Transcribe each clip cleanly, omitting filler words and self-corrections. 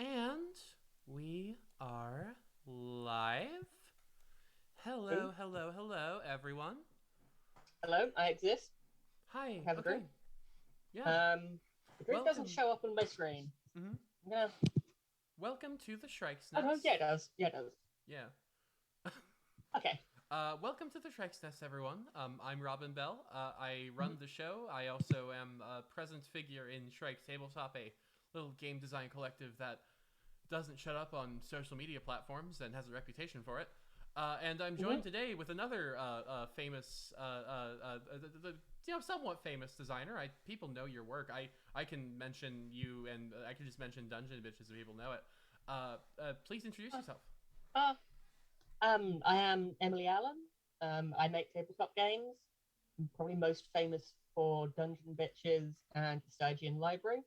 And we are live. Oh, Hello, hello, hello, everyone. hello, I exist. Hi. I have a Okay. drink. Yeah. Um, the drink doesn't Welcome. show up on my screen. hmm I'm gonna. Welcome to the Shrike's Oh no, yeah, it Nest. does. Yeah, it does. Yeah. Okay. Welcome to the Shrike's Nest, everyone. I'm Robin Bell. I run the show. I also am a present figure in Shrike Tabletop, a little game design collective that doesn't shut up on social media platforms and has a reputation for it. And I'm Mm-hmm. joined today with another famous, somewhat famous designer. People know your work. I can mention you, and I can just mention Dungeon Bitches so people know it. Please introduce Uh, yourself. uh, I am Emily Allen. I make tabletop games. I'm probably most famous for Dungeon Bitches and the Stygian Library,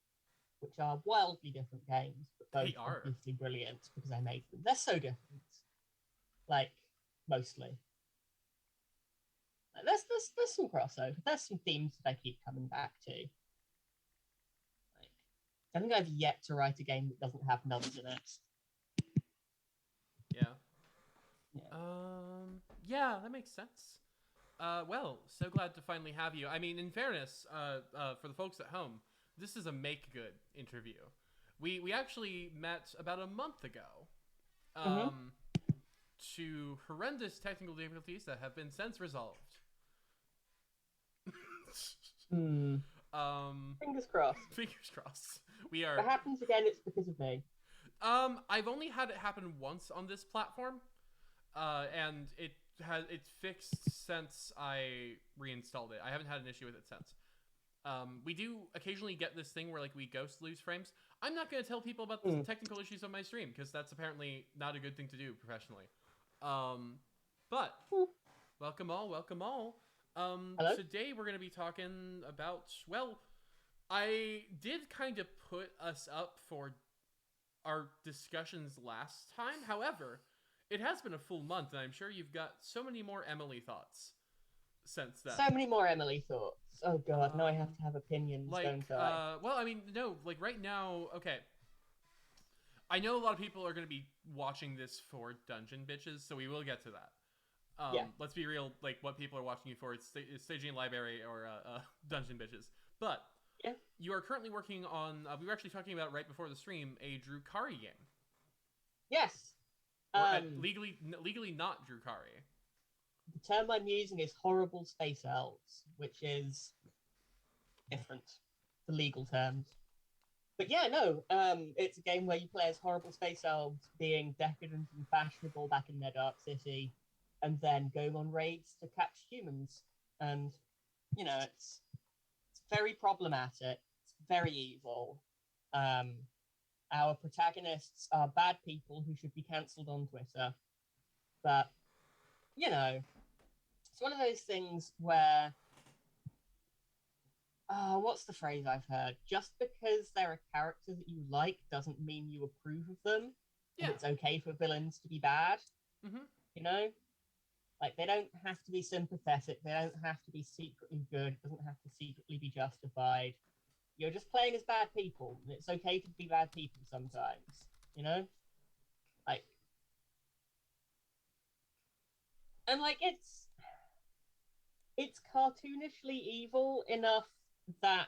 which are wildly different games, but both They are. obviously brilliant because I made them. They're so different. Like, mostly. There's some crossover. There's some themes that I keep coming back to. Like, I think I've yet to write a game that doesn't have nuns in it. Yeah. Yeah. Yeah, that makes sense. Well, so glad to finally have you. I mean, in fairness, for the folks at home, this is a make good interview. We actually met about a month ago, Mm-hmm. um, to horrendous technical difficulties that have been since resolved. Hmm. um, Fingers crossed. Fingers crossed. We If it are. happens again, it's because of me. I've only had it happen once on this platform, and it's fixed since I reinstalled it. I haven't had an issue with it since. We do occasionally get this thing where like we ghost lose frames. I'm not going to tell people about the Hmm. technical issues on my stream because that's apparently not a good thing to do professionally. Um, but Hmm. welcome all, welcome all. Hello. Today we're going to be talking about, well, I did kind of put us up for our discussions last time. However, it has been a full month, and I'm sure you've got so many more Emily thoughts since then. So many more Emily thoughts. Oh god, now I have Um, to have opinions, like, don't I? well, I mean, no, like right now, okay. I know a lot of people are going to be watching this for Dungeon Bitches, so we will get to that. Yeah. Let's be real, like what people are watching you for, it's Staging Library or Dungeon Bitches. But Yeah. you are currently working on, we were actually talking about right before the stream, a Drukari game. Yes. Or Um, legally not Drukari. the term I'm using is horrible space elves, which is different to legal terms. But yeah, no, it's a game where you play as horrible space elves being decadent and fashionable back in their dark city, and then going on raids to catch humans. And it's very problematic. It's very evil. Um, our protagonists are bad people who should be cancelled on Twitter. But you know, it's one of those things where what's the phrase I've heard? Just because they're a character that you like doesn't mean you approve of them, and Yeah. it's okay for villains to be bad. Mm-hmm. You know, like they don't have to be sympathetic. They don't have to be secretly good. It doesn't have to secretly be justified. You're just playing as bad people, and it's okay to be bad people sometimes. You know, like and like it's cartoonishly evil enough that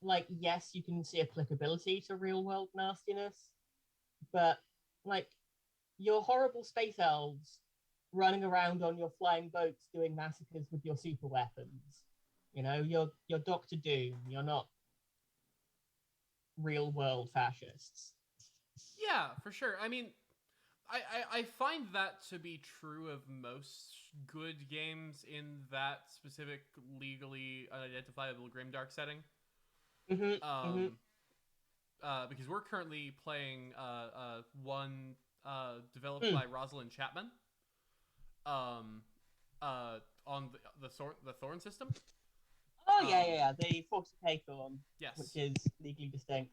like yes, you can see applicability to real world nastiness, but like your horrible space elves running around on your flying boats doing massacres with your super weapons. You know, you're Doctor Doom. You're not real world fascists. Yeah, for sure. I mean, I find that to be true of most good games in that specific legally unidentifiable grimdark setting. Mm-hmm, mm-hmm, Um, because we're currently playing one developed mm. by Rosalind Chapman. Um, on the Thorn system. Oh yeah, yeah, Um, yeah. The 40k form, which yes. is legally distinct.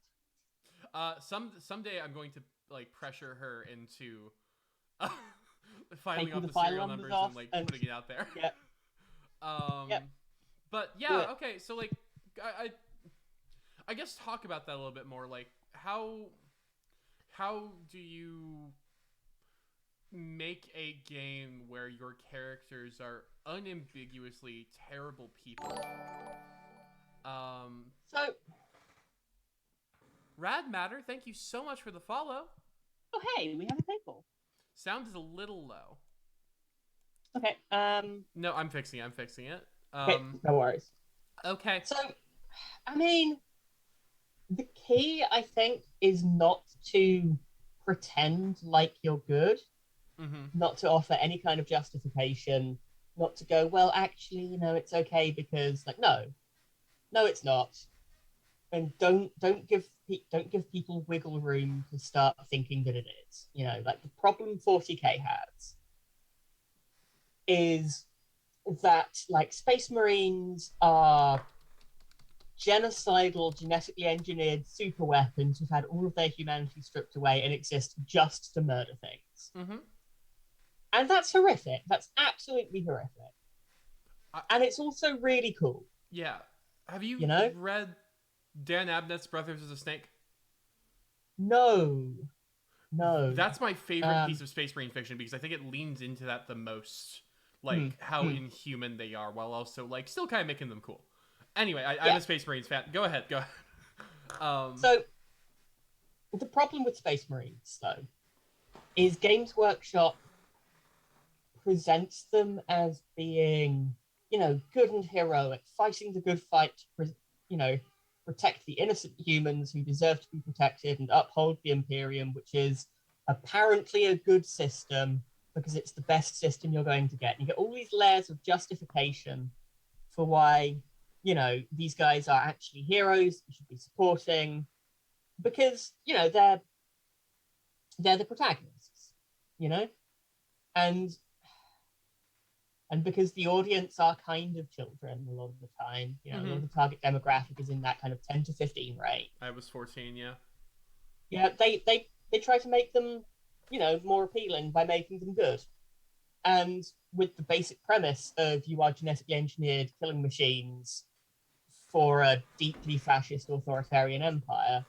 Someday I'm going to like pressure her into filing Taking off the the file serial numbers numbers and off like and putting it out there. yep, yep, But do yeah, it. okay. So like, I I guess talk about that a little bit more. Like how do you make a game where your characters are unambiguously terrible people? Um, So, Rad Matter, thank you so much for the follow. oh hey, we have a table. Sound is a little low. Okay. No, I'm fixing it. I'm fixing it. Okay, no worries. Okay. So, I mean, the key, I think, is not to pretend like you're good, Mm-hmm. not to offer any kind of justification, not to go, well, actually, it's okay because, like, no, it's not, and don't give people wiggle room to start thinking that it is. Like the problem 40k has is that like Space Marines are genocidal, genetically engineered super weapons who've had all of their humanity stripped away and exist just to murder things. Mm-hmm. And that's horrific. That's absolutely horrific. And it's also really cool. Yeah. Have you read Dan Abnett's Brothers of the Snake? No. That's my favorite piece of Space Marine fiction because I think it leans into that the most. Like, how inhuman they are while also, like, still kind of making them cool. Anyway, I'm a Space Marines fan. Go ahead. So, the problem with Space Marines, though, is Games Workshop presents them as being, good and heroic, fighting the good fight to, protect the innocent humans who deserve to be protected and uphold the Imperium, which is apparently a good system because it's the best system you're going to get. And you get all these layers of justification for why, these guys are actually heroes you should be supporting because, they're the protagonists, and because the audience are kind of children a lot of the time. A lot of the target demographic is in that kind of 10 to 15 range. I was 14, yeah. Yeah, they try to make them, more appealing by making them good. And with the basic premise of you are genetically engineered killing machines for a deeply fascist authoritarian empire,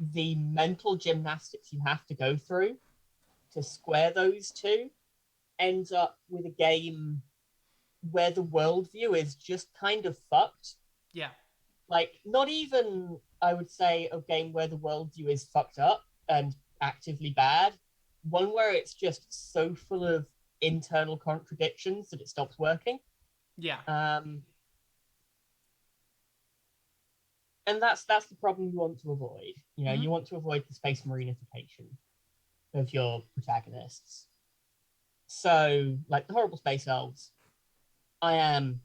the mental gymnastics you have to go through to square those two ends up with a game where the worldview is just kind of fucked. Yeah. Like, not even, I would say, a game where the worldview is fucked up and actively bad. One where it's just so full of internal contradictions that it stops working. Yeah. And that's the problem you want to avoid. You want to avoid the Space Marinification of your protagonists. So, like the Horrible Space Elves, I am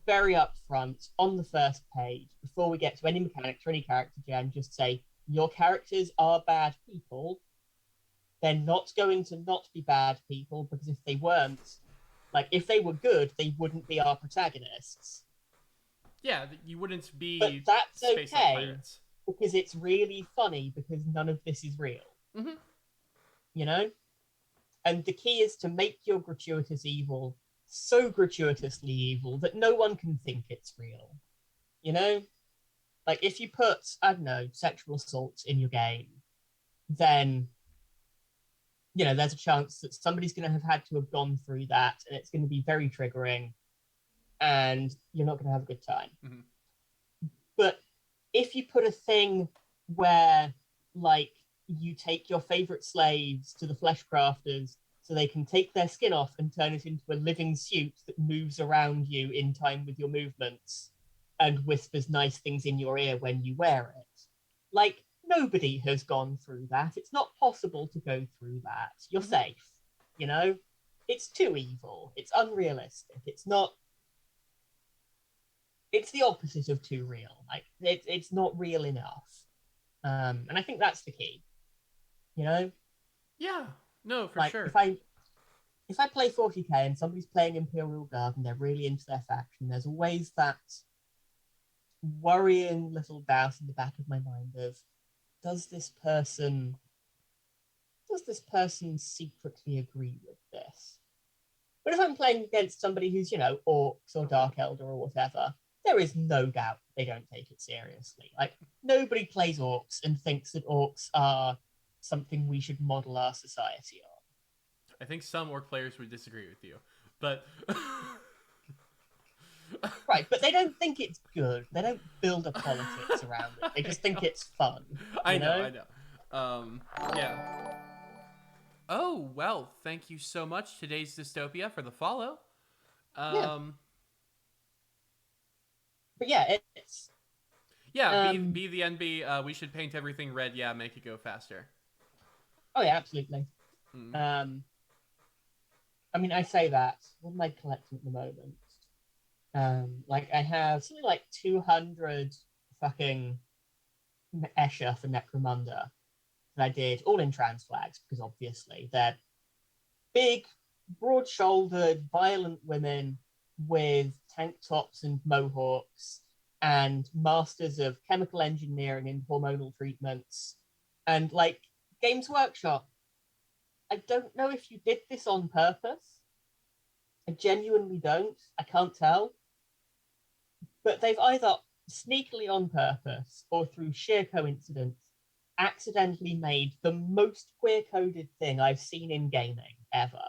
very upfront on the first page before we get to any mechanics or any character gen. Just say your characters are bad people. They're not going to not be bad people because if they weren't, like if they were good, they wouldn't be our protagonists. Yeah, you wouldn't be. But that's Space okay because it's really funny because none of this is real. Mm-hmm. And the key is to make your gratuitous evil so gratuitously evil that no one can think it's real. Like if you put, I don't know, sexual assault in your game, then, there's a chance that somebody's going to have had to have gone through that and it's going to be very triggering and you're not going to have a good time. Mm-hmm. But if you put a thing where, like, you take your favorite slaves to the flesh crafters so they can take their skin off and turn it into a living suit that moves around you in time with your movements and whispers nice things in your ear when you wear it. Like, nobody has gone through that. It's not possible to go through that. You're safe, It's too evil. It's unrealistic. It's not... It's the opposite of too real. Like, it's not real enough. And I think that's the key. Yeah, no, for like, sure. If I play 40k and somebody's playing Imperial Guard and they're really into their faction, there's always that worrying little doubt in the back of my mind of, does this person secretly agree with this? But if I'm playing against somebody who's, orcs or Dark Elder or whatever, there is no doubt they don't take it seriously. Like, nobody plays orcs and thinks that orcs are something we should model our society on. I think some orc players would disagree with you, but Right, but they don't think it's good. They don't build a politics around it. They just think it's fun. I know. Yeah. Oh, well, thank you so much, Today's Dystopia, for the follow. Yeah. But yeah, it's... Yeah, be the NB, we should paint everything red, yeah, make it go faster. Oh, yeah, absolutely. Mm. I mean, I say that. What am I collecting at the moment? Like, I have something like 200 fucking Escher for Necromunda that I did, all in trans flags, because obviously they're big, broad-shouldered, violent women with tank tops and mohawks and masters of chemical engineering and hormonal treatments. And, like, Games Workshop, I don't know if you did this on purpose. I genuinely don't. I can't tell. But they've either sneakily on purpose or through sheer coincidence accidentally made the most queer-coded thing I've seen in gaming ever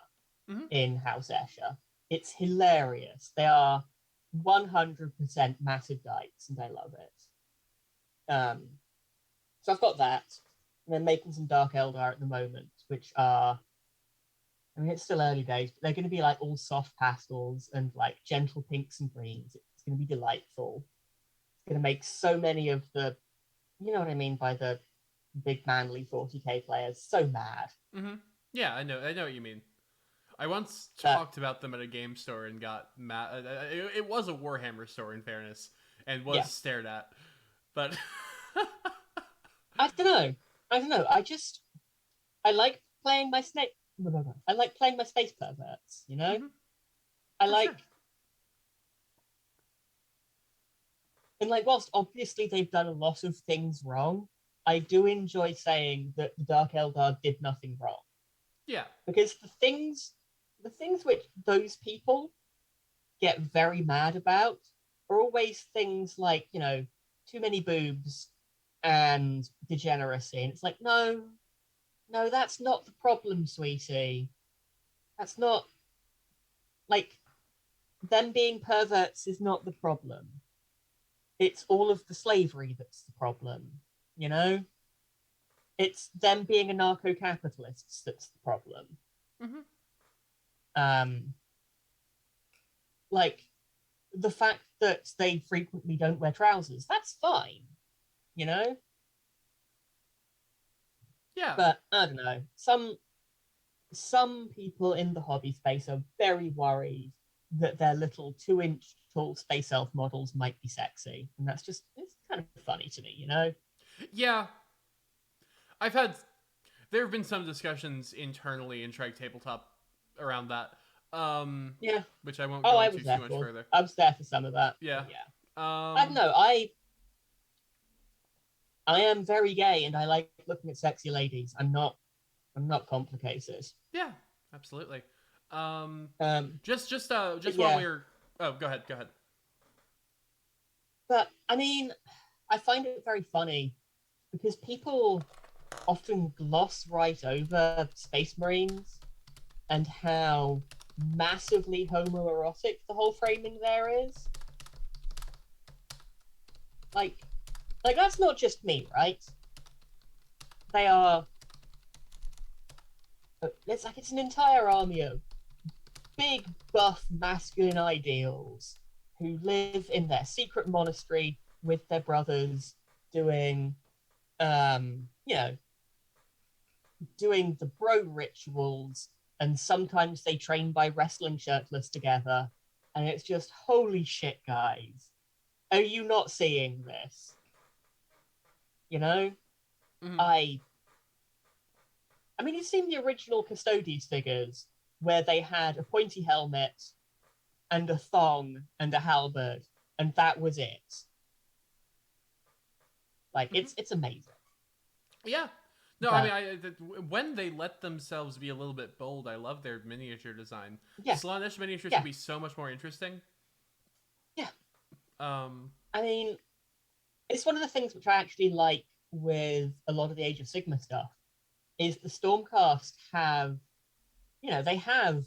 in House Escher. It's hilarious. They are 100% massive dykes, and I love it. So I've got that. And I'm making some Dark Eldar at the moment, which are... I mean, it's still early days, but they're going to be like all soft pastels and like gentle pinks and greens. It's going to be delightful. It's going to make so many of the, you know what I mean by the big manly 40k players so mad. Mm-hmm. Yeah, I know what you mean. I once talked about them at a game store and got mad. It was a Warhammer store, in fairness, and was stared at. But I don't know. I like playing my snake. I like playing my space perverts, you know? Mm-hmm. I like... Sure. And, like, whilst obviously they've done a lot of things wrong, I do enjoy saying that the Dark Eldar did nothing wrong. Yeah. Because the things which those people get very mad about are always things like, you know, too many boobs and degeneracy. And it's like, no, that's not the problem, sweetie. That's not... Like, them being perverts is not the problem. It's all of the slavery that's the problem, you know? It's them being anarcho-capitalists that's the problem. Mm-hmm. Like, the fact that they frequently don't wear trousers, that's fine, you know? Yeah. But, I don't know, some people in the hobby space are very worried that their little 2-inch tall space elf models might be sexy. And that's just, it's kind of funny to me, you know? Yeah. There have been some discussions internally in Shrike Tabletop around that. Yeah. Which I won't go into too much further. I was there for some of that. Yeah. Yeah. I don't know. I am very gay and I like looking at sexy ladies. I'm not complicated. Yeah, absolutely. Just yeah. while we're... Oh, go ahead. But, I mean, I find it very funny because people often gloss right over Space Marines and how massively homoerotic the whole framing there is. Like that's not just me, right? They are... It's an entire army of big, buff, masculine ideals who live in their secret monastery with their brothers doing, doing the bro rituals, and sometimes they train by wrestling shirtless together, and it's just, holy shit, guys. Are you not seeing this? You know? Mm-hmm. I mean, you've seen the original Custodes figures where they had a pointy helmet and a thong and a halberd, and that was it. Like, it's amazing. Yeah. No, but, I mean, when they let themselves be a little bit bold, I love their miniature design. Yeah. Slaanesh miniatures can be so much more interesting. Yeah. I mean, it's one of the things which I actually like with a lot of the Age of Sigma stuff is the Stormcast have, they have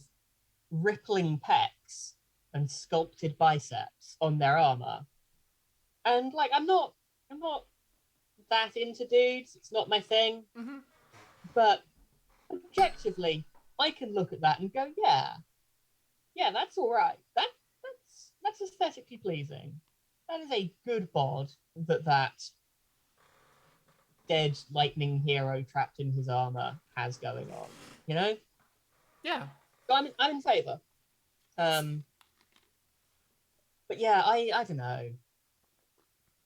rippling pecs and sculpted biceps on their armor. And like I'm not that into dudes. It's not my thing. Mm-hmm. But objectively, I can look at that and go, yeah, that's all right. That's aesthetically pleasing. That is a good bod that dead lightning hero trapped in his armor has going on. You know? Yeah. So I'm in favour. But yeah, I don't know.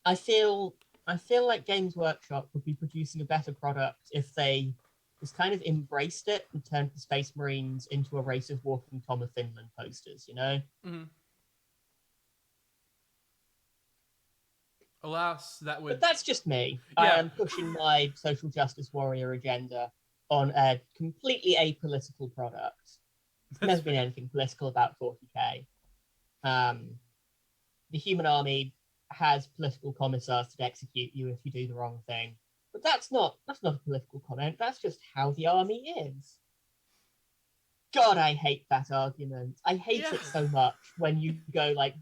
I feel I feel like Games Workshop would be producing a better product if they just kind of embraced it and turned the Space Marines into a race of walking Tom of Finland posters, you know? Mm-hmm. Alas, that would. But that's just me. I Yeah. am pushing my social justice warrior agenda on a completely apolitical product. There's That's never been fair. anything political about 40k. Um, the human army has political commissars to execute you if you do the wrong thing. But that's not a political comment. That's just how the army is. God, I hate that argument. I hate Yeah. it so much when you go like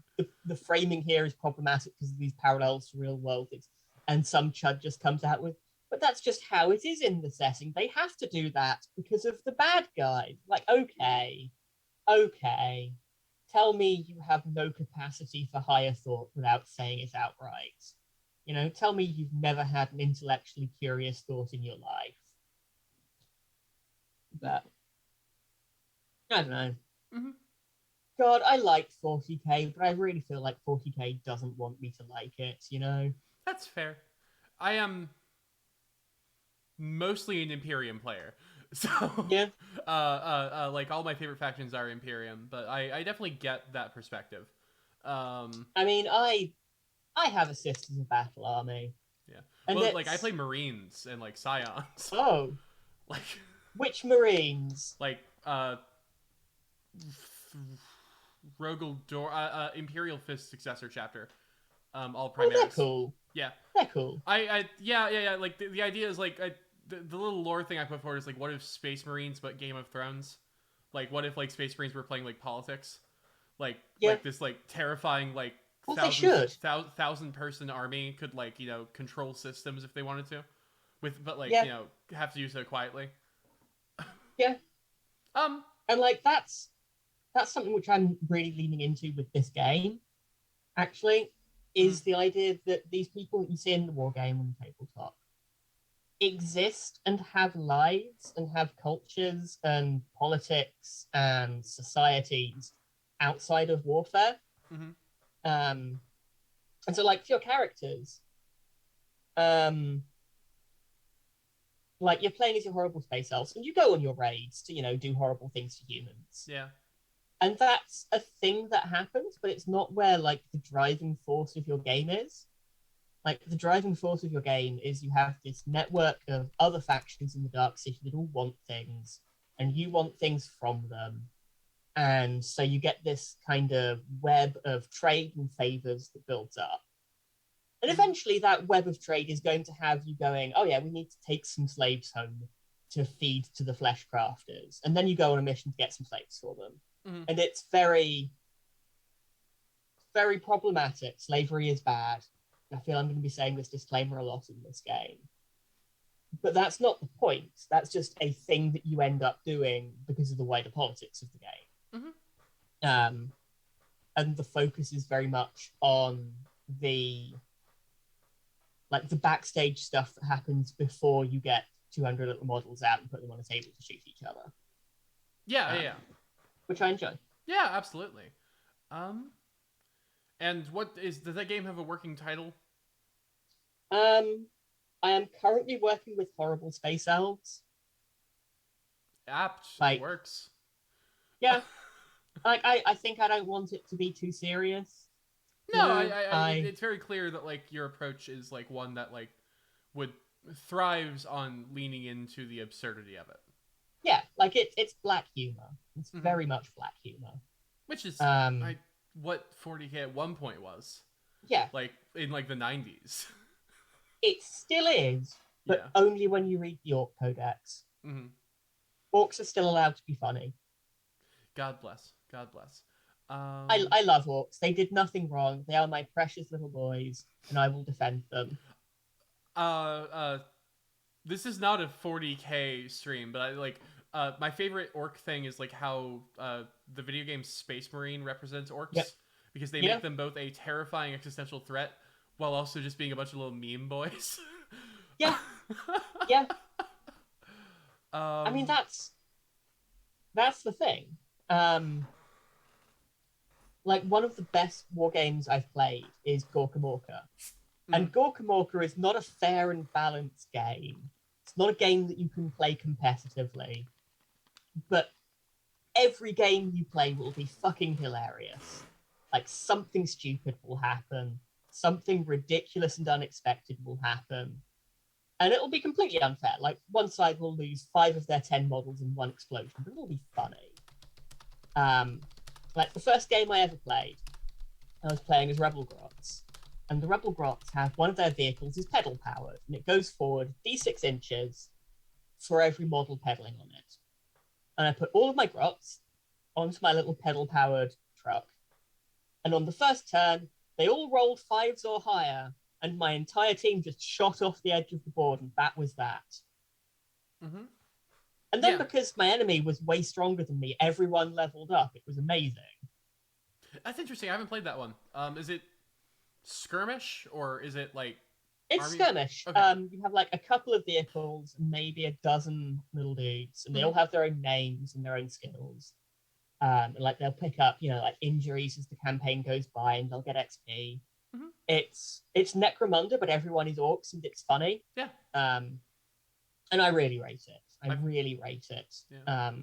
the framing here is problematic because of these parallels to real world things, and some chud just comes out with, but that's just how it is in the setting. They have to do that because of the bad guy. Like, okay, tell me you have no capacity for higher thought without saying it outright. Tell me you've never had an intellectually curious thought in your life. But I don't know. Mm-hmm. God, I like 40k, but I really feel like 40k doesn't want me to like it. That's fair. I am mostly an Imperium player, so Yeah. like all my favorite factions are Imperium, but I definitely get that perspective. I mean, I have a Sisters of Battle army, Yeah. and Well, like I it's play Marines and like Scions, oh, like which Marines? like Rogel Door, Imperial Fist successor chapter. All Oh, they're Primaris. cool. Yeah. They're cool. Yeah. Like the idea is like the little lore thing I put forward is like, what if Space Marines but Game of Thrones? Like, what if like Space Marines were playing like politics? Like Yeah. this like terrifying like Well, they should. thousand person army could like control systems if they wanted to, but like Yeah. have to do so quietly. Yeah. Um. And like that's something which I'm really leaning into with this game. Actually, Mm-hmm. is the idea that these people you see in the war game on the tabletop exist and have lives and have cultures and politics and societies outside of warfare. Mm-hmm. And so, like, for your characters, um, like you're playing as your horrible space elves, and you go on your raids to, do horrible things to humans. Yeah. And that's a thing that happens, but it's not where like the driving force of your game is. Like the driving force of your game is you have this network of other factions in the Dark City that all want things, and you want things from them. And so you get this kind of web of trade and favors that builds up. And eventually that web of trade is going to have you going, oh yeah, we need to take some slaves home to feed to the flesh crafters. And then you go on a mission to get some slaves for them. Mm-hmm. And it's very, very problematic. Slavery is bad. I feel I'm going to be saying this disclaimer a lot in this game. But that's not the point. That's just a thing that you end up doing because of the wider politics of the game. Mm-hmm. And the focus is very much on the backstage stuff that happens before you get 200 little models out and put them on a table to shoot each other. Yeah. Which I enjoy. Yeah, absolutely. And does that game have a working title? I am currently working with Horrible Space Elves. Apt. Like, works. Yeah. I think I don't want it to be too serious. No, it's very clear that like your approach is like one that like would thrives on leaning into the absurdity of it. Yeah, like it's black humor. It's very much black humor. Which is Um, what 40k at one point was. Yeah, like in like the 90s. it still is, but Yeah. only when you read the Orc Codex. Hmm. Orcs are still allowed to be funny. God bless. God bless. I love orcs. They did nothing wrong. They are my precious little boys, and I will defend them. uh, uh, this is not a 40K stream, but I like my favorite orc thing is like how the video game Space Marine represents Yep. orcs because they Yeah. make them both a terrifying existential threat while also just being a bunch of little meme boys. Yeah. Yeah. I mean, um, that's the thing. Um, like one of the best war games I've played is Gorka Morka. And Gorka Morka is not a fair and balanced game. It's not a game that you can play competitively. But every game you play will be fucking hilarious. Like something stupid will happen, something ridiculous and unexpected will happen. And it'll be completely unfair. Like one side will lose 5 of their 10 models in one explosion, but it'll be funny. Like the first game I ever played, I was playing as Rebel Grots. And the Rebel Grots have one of their vehicles is pedal powered, and it goes forward d6 inches for every model pedaling on it. And I put all of my Grots onto my little pedal powered truck. And on the first turn, they all rolled 5s or higher, and my entire team just shot off the edge of the board, and that was that. mm-hmm. And then because my enemy was way stronger than me, everyone leveled up. It was amazing. That's interesting. I haven't played that one. Is it skirmish or is it like It's army? skirmish. Okay. You have like a couple of vehicles, maybe a dozen little dudes, and they all have their own names and their own skills. And like they'll pick up, like injuries as the campaign goes by, and they'll get XP. Mm-hmm. It's Necromunda, but everyone is orcs, and it's funny. Yeah. And I really rate it. I really rate it. Yeah.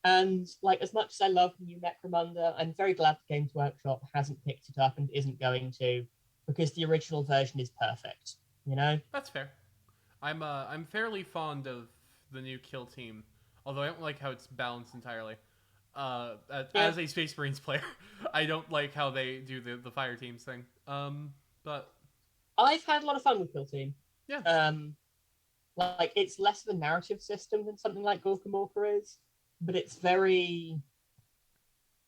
And like as much as I love new Necromunda, I'm very glad the Games Workshop hasn't picked it up and isn't going to, because the original version is perfect. That's fair. I'm fairly fond of the new kill team, although I don't like how it's balanced entirely. As a Space Marines player, I don't like how they do the fire teams thing. But I've had a lot of fun with Kill Team. Yeah. Like it's less of a narrative system than something like Gorka Morka is, but it's very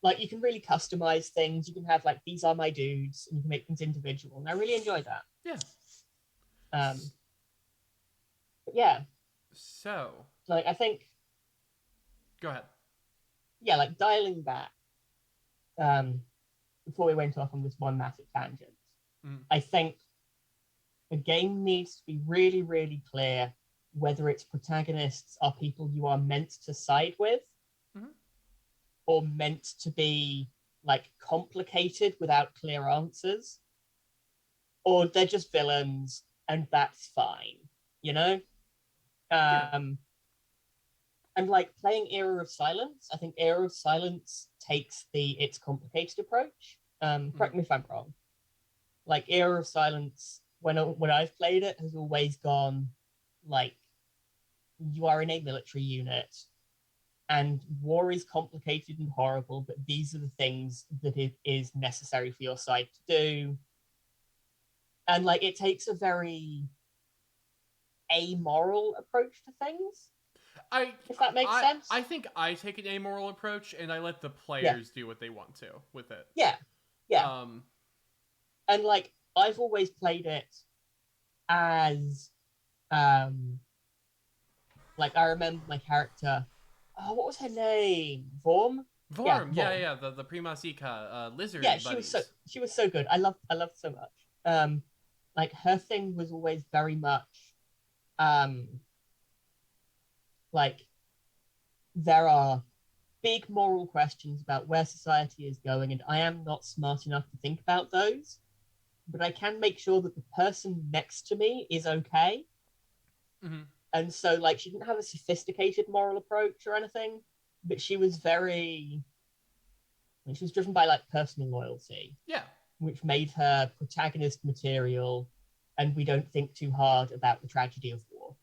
like you can really customize things. You can have like these are my dudes, and you can make things individual, and I really enjoy that. Yeah. But yeah. So like I think. Go ahead. Yeah, like dialing back. Before we went off on this one massive tangent, I think a game needs to be really, really clear whether its protagonists are people you are meant to side with, or meant to be like complicated without clear answers, or they're just villains and that's fine, Yeah. And like playing Era of Silence, I think Era of Silence takes the it's complicated approach. Correct me if I'm wrong. Like Era of Silence, when I've played it, has always gone like you are in a military unit, and war is complicated and horrible, but these are the things that it is necessary for your side to do. And like it takes a very amoral approach to things. If that makes sense. I think I take an amoral approach and I let the players do what they want to with it. Yeah. And like I've always played it as like I remember my character. Oh, what was her name? Vorm. Vorm. Yeah. The Primasika lizard. Yeah, buddies. she was so good. I loved so much. Like her thing was always very much like there are big moral questions about where society is going, and I am not smart enough to think about those, but I can make sure that the person next to me is okay. And so like she didn't have a sophisticated moral approach or anything, but she was driven by like personal loyalty, which made her protagonist material, and we don't think too hard about the tragedy of war,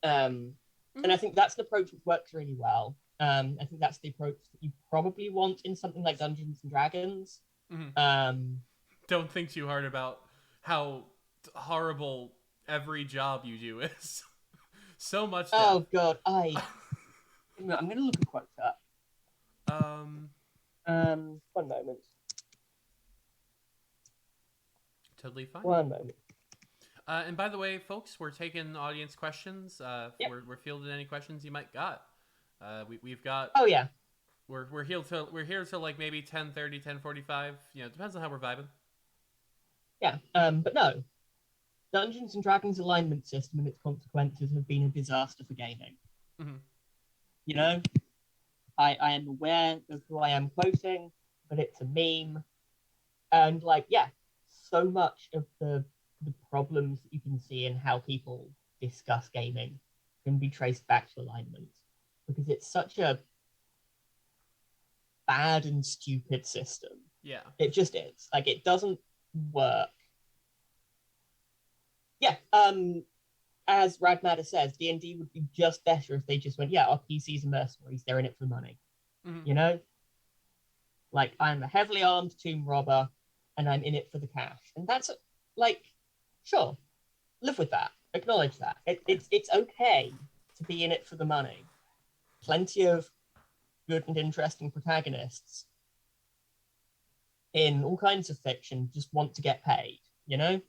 and I think that's an approach which works really well. I think that's the approach that you probably want in something like Dungeons and Dragons. Mm-hmm. Don't think too hard about how horrible every job you do is. So much death. Oh god, I'm gonna look a quote up. One moment. Totally fine. One moment. And by the way, folks, we're taking audience questions. Yep. We're fielding any questions you might got. We've got. Oh yeah. We're here till like maybe 10:30, 10:45. You know, it depends on how we're vibing. Yeah. But no, Dungeons and Dragons alignment system and its consequences have been a disaster for gaming. Mm-hmm. You know, I am aware of who I am quoting, but it's a meme, and like, yeah, so much of the problems that you can see in how people discuss gaming can be traced back to alignment, because it's such a bad and stupid system. Yeah. It just is. Like, it doesn't work. Yeah, as Radmatter says, D&D would be just better if they just went, yeah, our PCs are mercenaries, they're in it for money. Mm-hmm. You know? Like, I'm a heavily armed tomb robber, and I'm in it for the cash. And that's, like, sure, live with that. Acknowledge that. It's okay to be in it for the money. Plenty of good and interesting protagonists in all kinds of fiction just want to get paid, you know?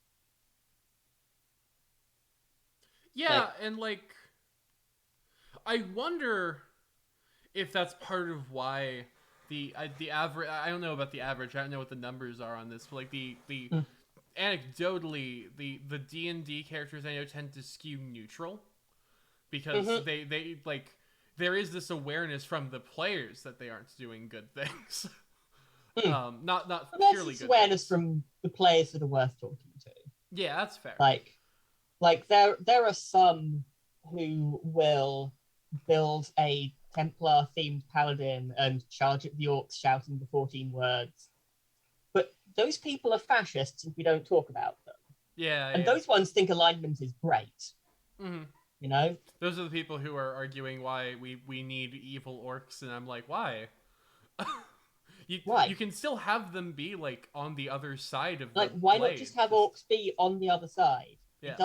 Yeah, and like, I wonder if that's part of why the average. I don't know about the average. I don't know what the numbers are on this, but like anecdotally, the D&D characters I know tend to skew neutral because they like there is this awareness from the players that they aren't doing good things. Not purely good awareness things. From the players that are worth talking to. Yeah, that's fair. Like there are some who will build a Templar themed paladin and charge at the orcs shouting the 14 words. But those people are fascists and we don't talk about them. Yeah. And those ones think alignment is great. Mm-hmm. You know? Those are the people who are arguing why we need evil orcs, and I'm like, why? Why? You can still have them be like on the other side of like the why blade. not just have orcs be on the other side? Yeah.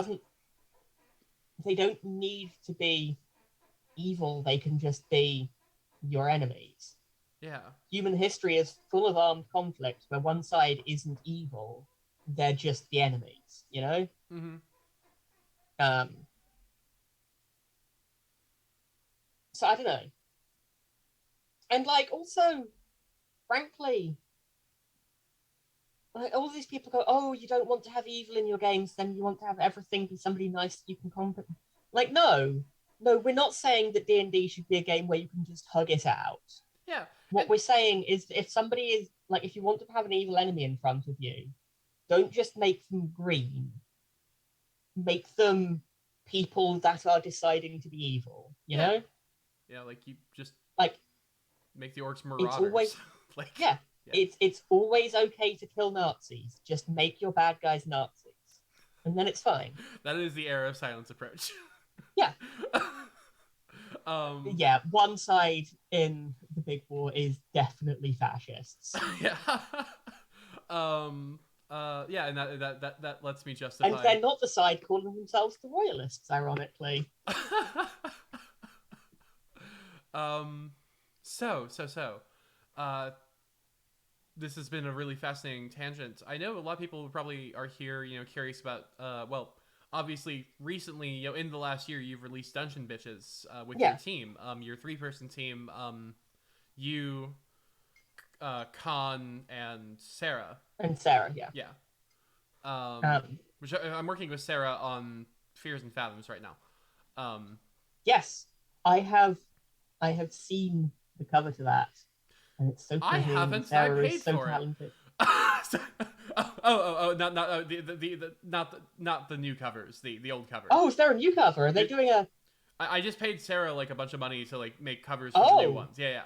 They don't need to be evil, they can just be your enemies. Yeah. Human history is full of armed conflict where one side isn't evil, they're just the enemies, you know? Mm-hmm. So I don't know. And like also, frankly, like all these people go, oh, you don't want to have evil in your games, then you want to have everything be somebody nice that you can conquer. Like, no, we're not saying that D&D should be a game where you can just hug it out. Yeah. What we're saying is, if somebody is like, if you want to have an evil enemy in front of you, don't just make them green. Make them people that are deciding to be evil. You know? Yeah, like you just like make the orcs marauders. It's always, like yeah. It's always okay to kill Nazis. Just make your bad guys Nazis, and then it's fine. That is the era of silence approach. Yeah. Yeah, one side in the big war is definitely fascists. Yeah. Yeah, and that lets me justify. And they're not the side calling themselves the royalists, ironically. This has been a really fascinating tangent. I know a lot of people probably are here, you know, curious about, well, obviously, recently, you know, in the last year, you've released Dungeon Bitches with your team, your 3-person team, you, Khan, and Sarah. Yeah. Yeah. Which I'm working with Sarah on Fears and Fathoms right now. Yes, I have seen the cover to that, and it's so I haven't. Sarah I paid is so for talented. Not the new covers, the old covers. Oh, is there a new cover? Are they doing a? I just paid Sarah like a bunch of money to like make covers for the new ones. Yeah.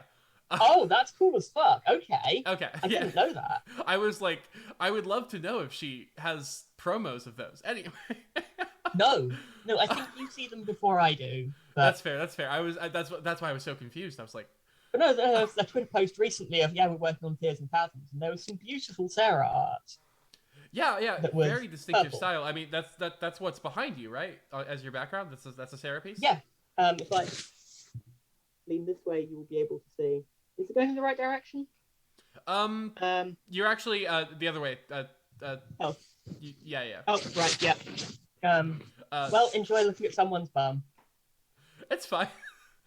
Oh, that's cool as fuck. Okay. I yeah. didn't know that. I was like, I would love to know if she has promos of those. Anyway. No, no, I think you see them before I do. That's fair. That's fair. That's why I was so confused. I was like, But no, there was a Twitter post recently of, yeah, we're working on Tears and Fathoms, and there was some beautiful Sarah art yeah, yeah, that was very distinctive purple. style. I mean, that's what's behind you, right? As your background. That's a Sarah piece. Yeah. If I lean this way, you will be able to see. Is it going in the right direction? Um, Um. you're actually the other way. Oh. Yeah, yeah. Oh, right. Yeah. Um. Uh, Well, enjoy looking at someone's bum. it's fine.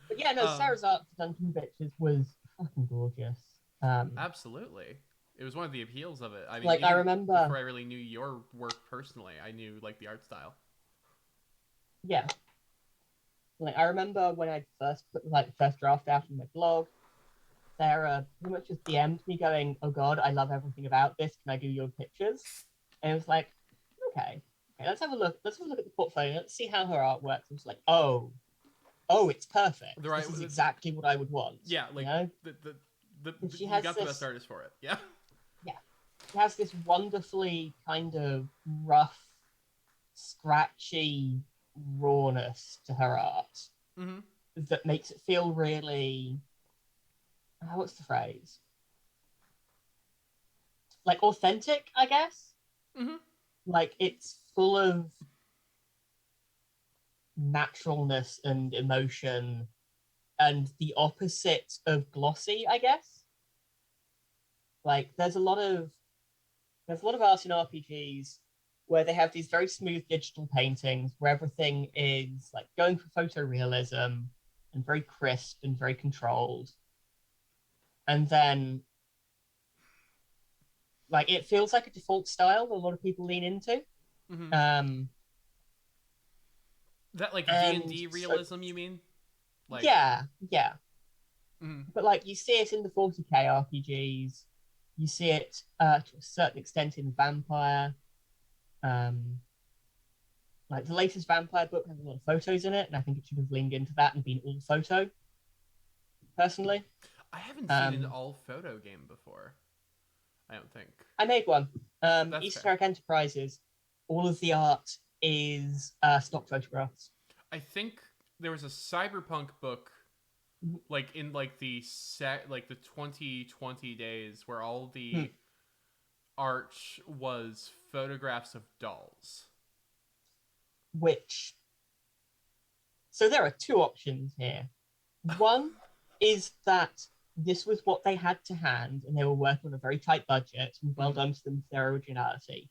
But yeah, no, Sarah's art for Dungeon Bitches was fucking gorgeous. Absolutely. It was one of the appeals of it. I mean, Like I even remember, before I really knew your work personally, I knew like the art style. yeah, like I remember when I first put like the first draft out on my blog. Sarah pretty much just DM'd me going, "Oh God, I love everything about this. Can I do your pictures?" And it was like, okay, let's have a look. Let's have a look at the portfolio. Let's see how her art works. I was like, oh, it's perfect. The right, This is exactly what I would want. yeah, like you know, you got the best artist for it. Yeah. yeah, she has this wonderfully kind of rough, scratchy rawness to her art Mm-hmm. that makes it feel really. What's the phrase? Like authentic, I guess. Mm-hmm. Like it's full of naturalness and emotion and the opposite of glossy, I guess. Like there's a lot of art in RPGs where they have these very smooth digital paintings where everything is like going for photorealism and very crisp and very controlled. And then like it feels like a default style that a lot of people lean into. Mm-hmm. Um That like and D&D so realism, you mean? Like. yeah, yeah. Mm-hmm. But like you see it in the 40k RPGs, you see it to a certain extent in Vampire. Um, like the latest Vampire book has a lot of photos in it, and I think it should have leaned into that and been all photo. Personally, I haven't seen an um, all photo game before. I don't think. I made one. That's fair. Esoteric Enterprises. All of the art is stock photographs. I think there was a cyberpunk book like in like the 2020 days where all Hmm. the art was photographs of dolls. Which so there are two options here. One is that this was what they had to hand and they were working on a very tight budget and well done to them for their originality.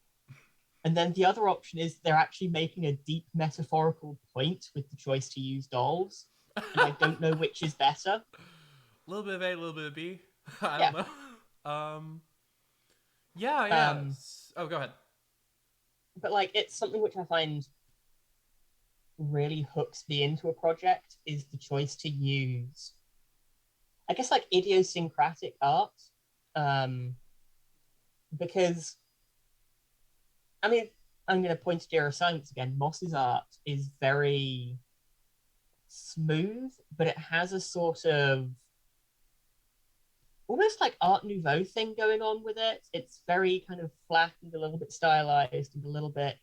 And then the other option is they're actually making a deep metaphorical point with the choice to use dolls. And I don't know which is better. A little bit of A, a little bit of B. I Yeah. don't know. Yeah, yeah. Oh, go ahead. But like it's something which I find really hooks me into a project is the choice to use I guess like idiosyncratic art. Um because I mean I'm gonna point to Jira Science again. Moss's art is very smooth, but it has a sort of almost like Art Nouveau thing going on with it. It's very kind of flat and a little bit stylized and a little bit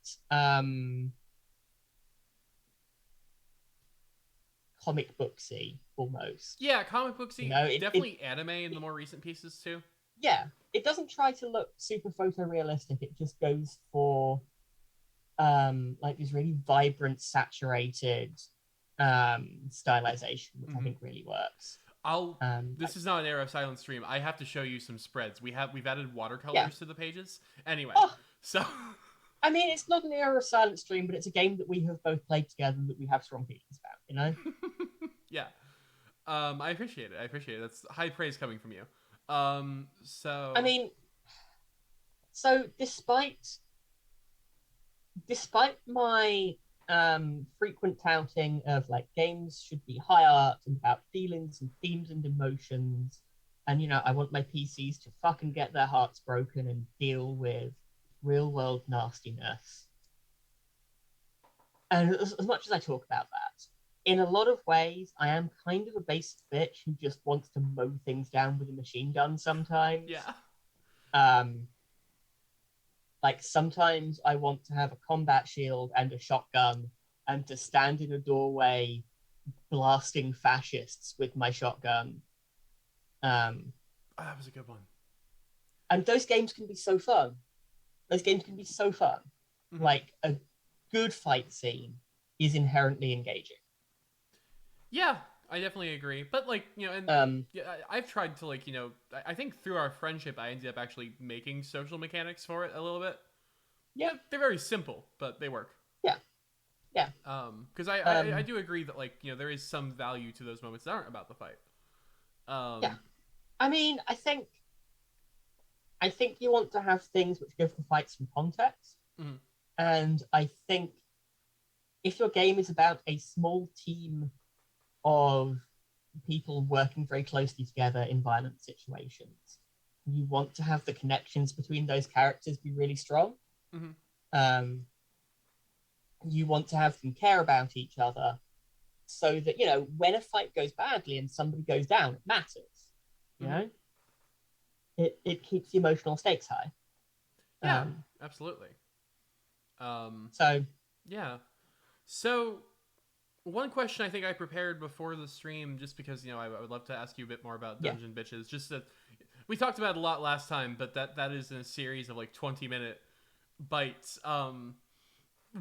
comic booksy almost. Yeah, comic booksy. You know, Definitely anime in the more recent pieces too. Yeah, it doesn't try to look super photorealistic. It just goes for like this really vibrant, saturated stylization, which I think really works. This is not an Era of Silence stream. I have to show you some spreads. We've added watercolors Yeah. to the pages. Anyway, Oh, so I mean, it's not an Era of Silence stream, but it's a game that we have both played together that we have strong feelings about. You know? yeah. I appreciate it. I appreciate it. That's high praise coming from you. So I mean, so despite my frequent touting of like games should be high art and about feelings and themes and emotions, and you know I want my PCs to fucking get their hearts broken and deal with real world nastiness. And as much as I talk about that, in a lot of ways, I am kind of a basic bitch who just wants to mow things down with a machine gun sometimes. yeah. Um, Like sometimes I want to have a combat shield and a shotgun and to stand in a doorway blasting fascists with my shotgun. Um, Oh, that was a good one. and those games can be so fun. Those games can be so fun. Mm-hmm. Like a good fight scene is inherently engaging. Yeah, I definitely agree. But like, you know, and yeah, I've tried to like, you know, I think through our friendship, I ended up actually making social mechanics for it a little bit. Yeah, They're very simple, but they work. yeah, yeah. Because I do agree that like, you know, there is some value to those moments that aren't about the fight. Yeah. I mean, I think you want to have things which give the fight some context. Mm-hmm. And I think if your game is about a small team of people working very closely together in violent situations, you want to have the connections between those characters be really strong. Mm-hmm. Um, you want to have them care about each other so that, you know, when a fight goes badly and somebody goes down, it matters. You Mm-hmm. know, it keeps the emotional stakes high. Yeah, absolutely. Um, So yeah. So one question I think I prepared before the stream, just because you know I would love to ask you a bit more about yeah, Dungeon Bitches. Just that we talked about it a lot last time, but that is in a series of like 20-minute bites.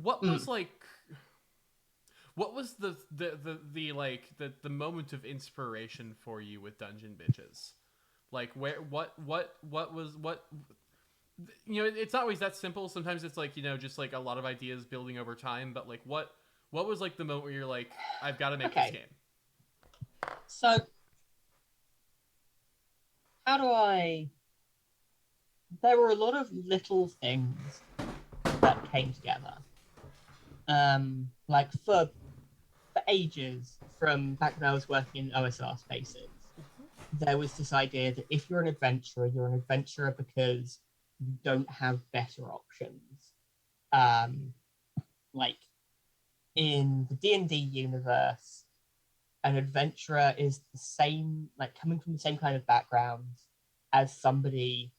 What was mm. like? What was the like the moment of inspiration for you with Dungeon Bitches? Like where what was what you know, it's not always that simple. Sometimes it's like, you know, just like a lot of ideas building over time, but like what was like the moment where you're like, I've got to make this Okay. game? So how do I? There were a lot of little things that came together. Like for ages, from back when I was working in OSR spaces, there was this idea that if you're an adventurer because you don't have better options. Um, like in the D&D universe, an adventurer is the same, like coming from the same kind of background as somebody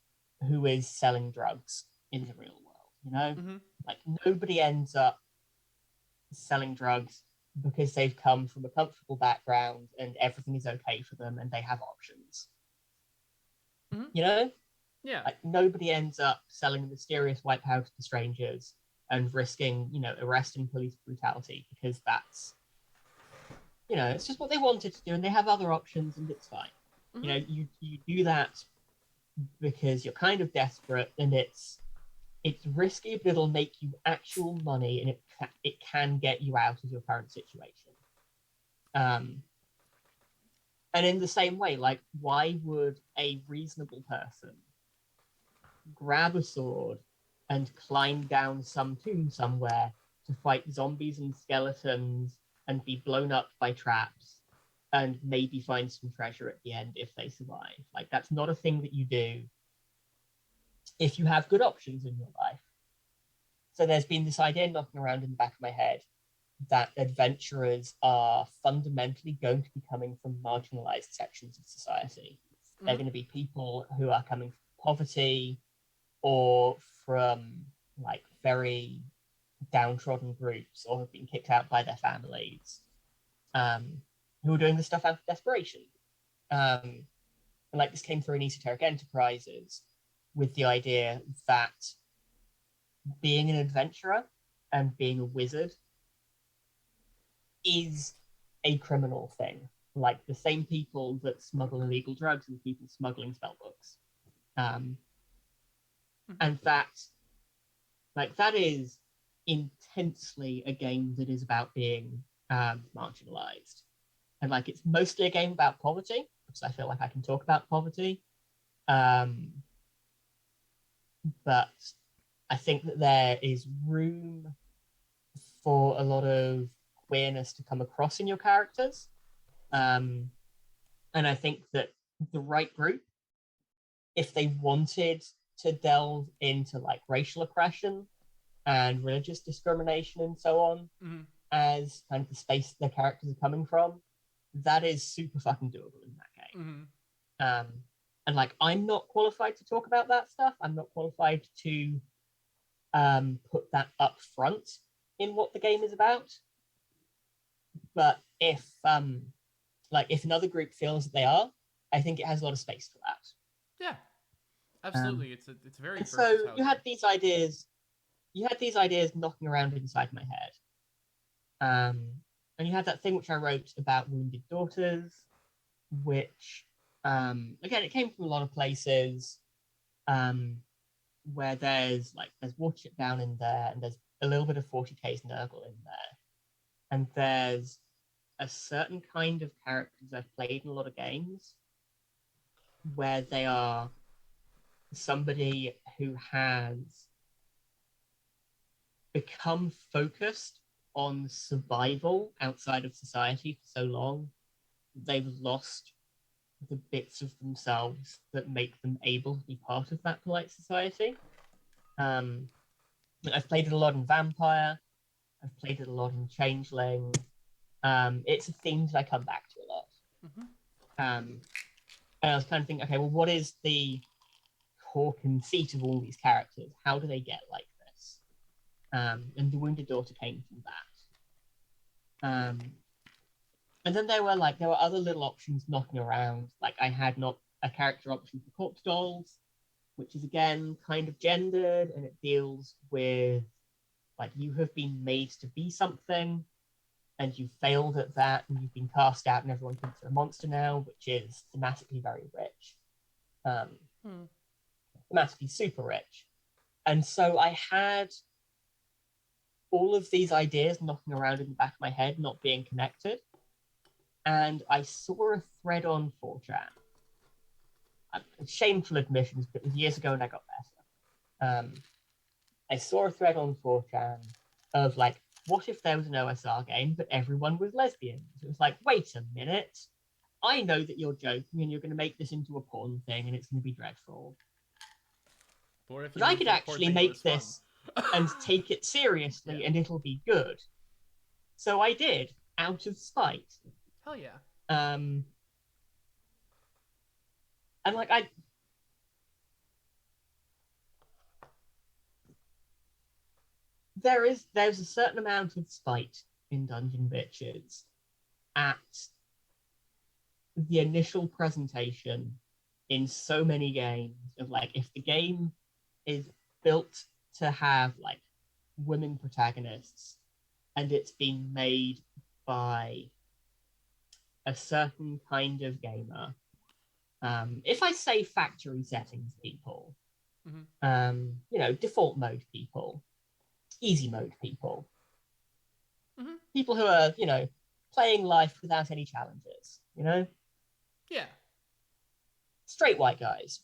who is selling drugs in the real world, you know? Mm-hmm. Like nobody ends up selling drugs because they've come from a comfortable background and everything is okay for them and they have options. Mm-hmm. You know? Yeah. Like nobody ends up selling a mysterious white powder to strangers and risking, you know, arrest and police brutality because that's, you know, it's just what they wanted to do and they have other options and it's fine. You Mm-hmm. know, you do that because you're kind of desperate and it's risky, but it'll make you actual money and it can get you out of your current situation. Um, and in the same way, like, why would a reasonable person grab a sword and climb down some tomb somewhere to fight zombies and skeletons and be blown up by traps and maybe find some treasure at the end if they survive? Like, that's not a thing that you do if you have good options in your life. So there's been this idea knocking around in the back of my head that adventurers are fundamentally going to be coming from marginalized sections of society. They're Mm-hmm. going to be people who are coming from poverty or from like very downtrodden groups or have been kicked out by their families, um, who are doing this stuff out of desperation. And like this came through in esoteric enterprises with the idea that being an adventurer and being a wizard is a criminal thing. Like the same people that smuggle illegal drugs and people smuggling spell books. Um, Mm-hmm. and that is intensely a game that is about being marginalized. And like it's mostly a game about poverty, because I feel like I can talk about poverty. Um, but I think that there is room for a lot of queerness to come across in your characters. Um, and I think that the right group, if they wanted to delve into like racial oppression and religious discrimination and so on Mm-hmm. as kind of the space their characters are coming from, that is super fucking doable in that game. Mm-hmm. And like, I'm not qualified to talk about that stuff. I'm not qualified to put that up front in what the game is about. But if if another group feels that they are, I think it has a lot of space for that. Yeah, absolutely. It's a very And versatile so you game. had these ideas knocking around inside my head. And you had that thing which I wrote about wounded daughters, which again it came from a lot of places, where there's Watership Down in there, and there's a little bit of 40k's Nurgle in there, and there's a certain kind of characters I've played in a lot of games where they are somebody who has become focused on survival outside of society for so long, they've lost the bits of themselves that make them able to be part of that polite society. I've played it a lot in Vampire. I've played it a lot in Changeling. It's a theme that I come back to a lot. Mm-hmm. And I was kind of thinking, okay, well, what is the core conceit of all these characters? How do they get like this? And the Wounded Daughter came from that. And then there were other little options knocking around. Like I had not a character option for Corpse Dolls, which is again kind of gendered, and it deals with you have been made to be something, and you failed at that, and you've been cast out, and everyone thinks you're a monster now, which is thematically very rich, thematically super rich. And so I had all of these ideas knocking around in the back of my head, not being connected. And I saw a thread on 4chan. Shameful admissions, but it was years ago and I got better. I saw a thread on 4chan of what if there was an OSR game, but everyone was lesbians? It was like, wait a minute. I know that you're joking and you're going to make this into a porn thing and it's going to be dreadful. But I could actually make this and take it seriously, and it'll be good. So I did, out of spite. Hell yeah. And there's a certain amount of spite in Dungeon Bitches at the initial presentation in so many games of if the game is built to have women protagonists and it's been made by a certain kind of gamer. If I say factory settings people, default mode people, easy mode people, people who are, playing life without any challenges, Yeah. Straight white guys.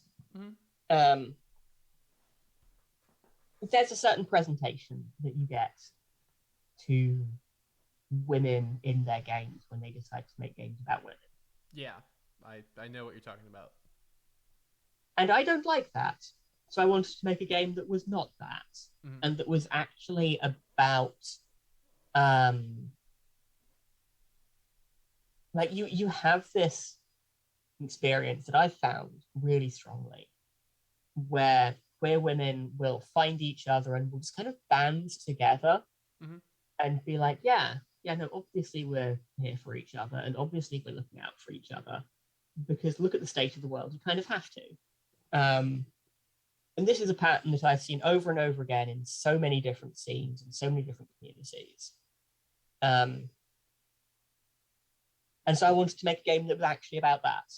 There's a certain presentation that you get to women in their games when they decide to make games about women. Yeah, I know what you're talking about. And I don't like that. So I wanted to make a game that was not that, and that was actually about you have this experience that I've found really strongly where queer women will find each other and will just kind of band together and be like, no, obviously we're here for each other, and obviously we're looking out for each other, because look at the state of the world, you kind of have to. And this is a pattern that I've seen over and over again in so many different scenes and so many different communities. And so I wanted to make a game that was actually about that.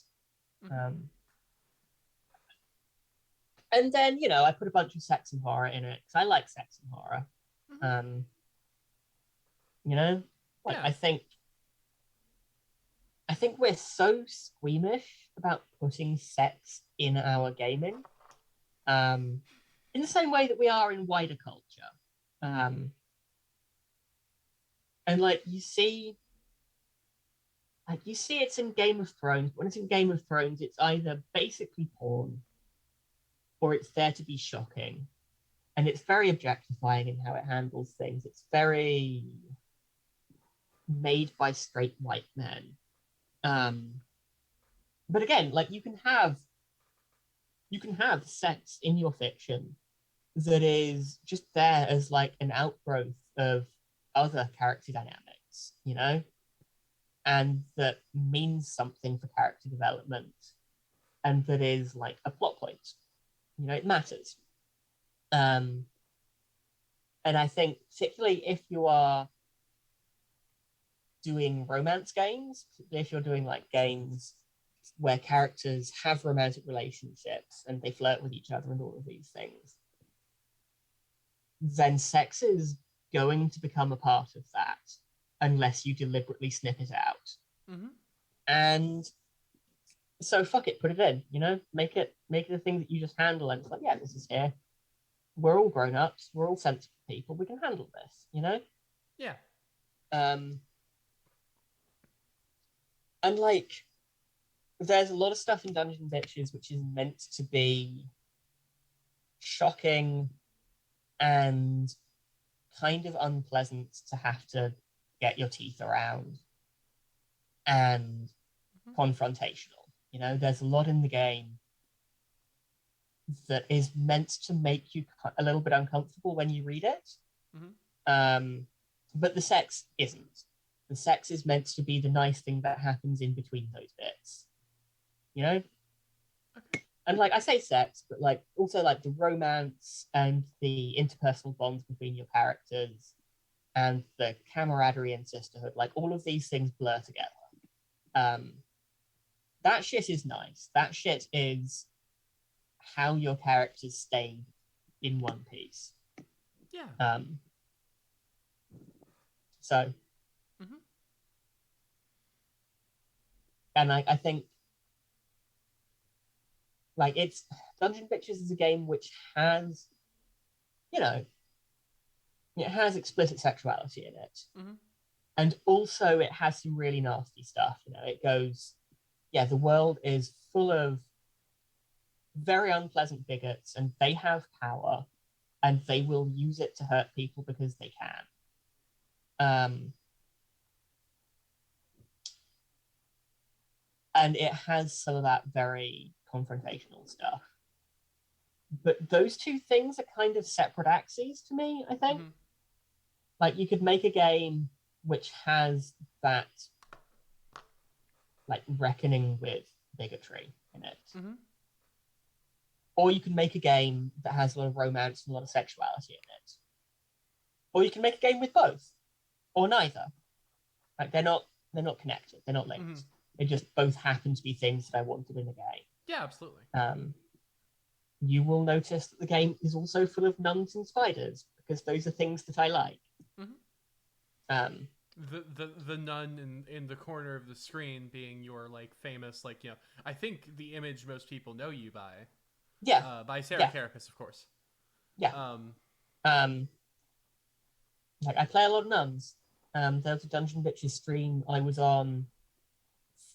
And then, I put a bunch of sex and horror in it, because I like sex and horror. I think we're so squeamish about putting sex in our gaming, in the same way that we are in wider culture. And you see it's in Game of Thrones. When it's in Game of Thrones, it's either basically porn or it's there to be shocking. And it's very objectifying in how it handles things. It's very made by straight white men. But again, you can have sex in your fiction that is just there as like an outgrowth of other character dynamics, you know, and that means something for character development, and that is like a plot point. You know, it matters. Um, and I think particularly if you are doing romance games, if you're doing like games where characters have romantic relationships and they flirt with each other and all of these things, then sex is going to become a part of that unless you deliberately snip it out. Mm-hmm. And so fuck it, put it in, you know, make it a thing that you just handle, and it's like, yeah, this is here. We're all grown ups, we're all sensible people, we can handle this, you know? Yeah. And like there's a lot of stuff in Dungeon Bitches which is meant to be shocking and kind of unpleasant to have to get your teeth around and confrontational. You know, there's a lot in the game that is meant to make you a little bit uncomfortable when you read it. But the sex isn't. The sex is meant to be the nice thing that happens in between those bits. You know? Okay. And like I say sex, but like also like the romance and the interpersonal bonds between your characters and the camaraderie and sisterhood, like all of these things blur together. That shit is nice. That shit is how your characters stay in one piece. Yeah. So, and I think like it's Dungeon Bitches is a game which has, you know, it has explicit sexuality in it. And also it has some really nasty stuff. You know, it goes, yeah, the world is full of very unpleasant bigots and they have power and they will use it to hurt people because they can. And it has some of that very confrontational stuff. But those two things are kind of separate axes to me, I think. Like you could make a game which has that like reckoning with bigotry in it. Or you can make a game that has a lot of romance and a lot of sexuality in it. Or you can make a game with both. Or neither. Like they're not connected, they're not linked. They just both happen to be things that I wanted in a game. Yeah, absolutely. You will notice that the game is also full of nuns and spiders, because those are things that I like. The nun in the corner of the screen being your like famous, like, you know, I think the image most people know you by. Yeah. By Sarah Carapace, of course. Yeah. Like I play a lot of nuns. There was a Dungeon Bitches stream I was on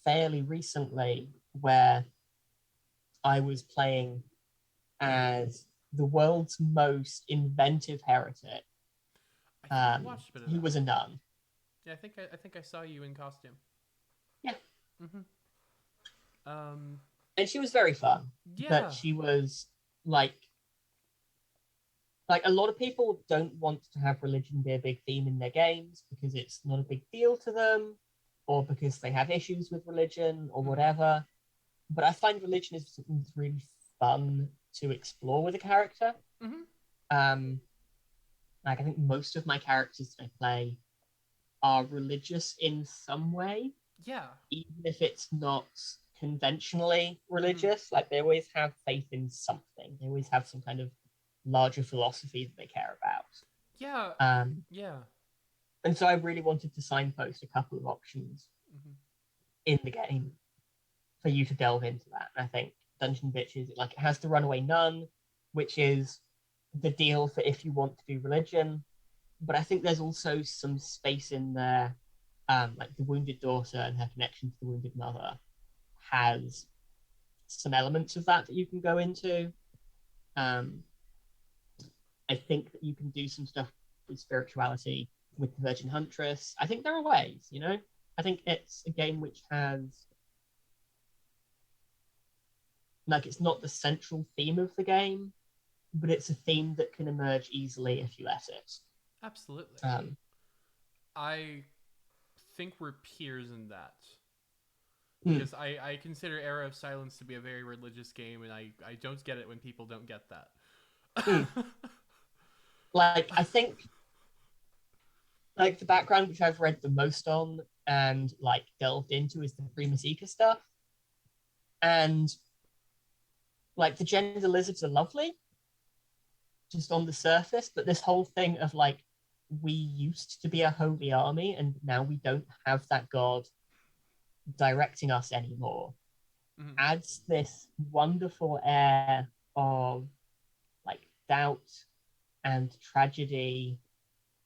fairly recently where I was playing as the world's most inventive heretic. Who was a nun. Yeah, I think I saw you in costume. Yeah. And she was very fun. Yeah. But she was like a lot of people don't want to have religion be a big theme in their games because it's not a big deal to them, or because they have issues with religion or whatever. But I find religion is something that's really fun to explore with a character. Like I think most of my characters that I play are religious in some way. Yeah. Even if it's not conventionally religious, like they always have faith in something. They always have some kind of larger philosophy that they care about. Yeah. Yeah. And so I really wanted to signpost a couple of options in the game for you to delve into that. And I think Dungeon Bitches, like it has the Runaway Nun, which is the deal for if you want to do religion. But I think there's also some space in there, like the Wounded Daughter and her connection to the Wounded Mother has some elements of that you can go into. I think that you can do some stuff with spirituality with the Virgin Huntress. I think there are ways, you know? I think it's a game which has, like, it's not the central theme of the game, but it's a theme that can emerge easily if you let it. Absolutely. Um, I think we're peers in that. hmm. Because I consider Era of Silence to be a very religious game, and I don't get it when people don't get that. Like, I think, like, the background which I've read the most on and, like, delved into is the Prima Seeker stuff. And, like, the gender lizards are lovely, just on the surface, but this whole thing of, like, we used to be a holy army, and now we don't have that god directing us anymore, Mhm. adds this wonderful air of, like, doubt and tragedy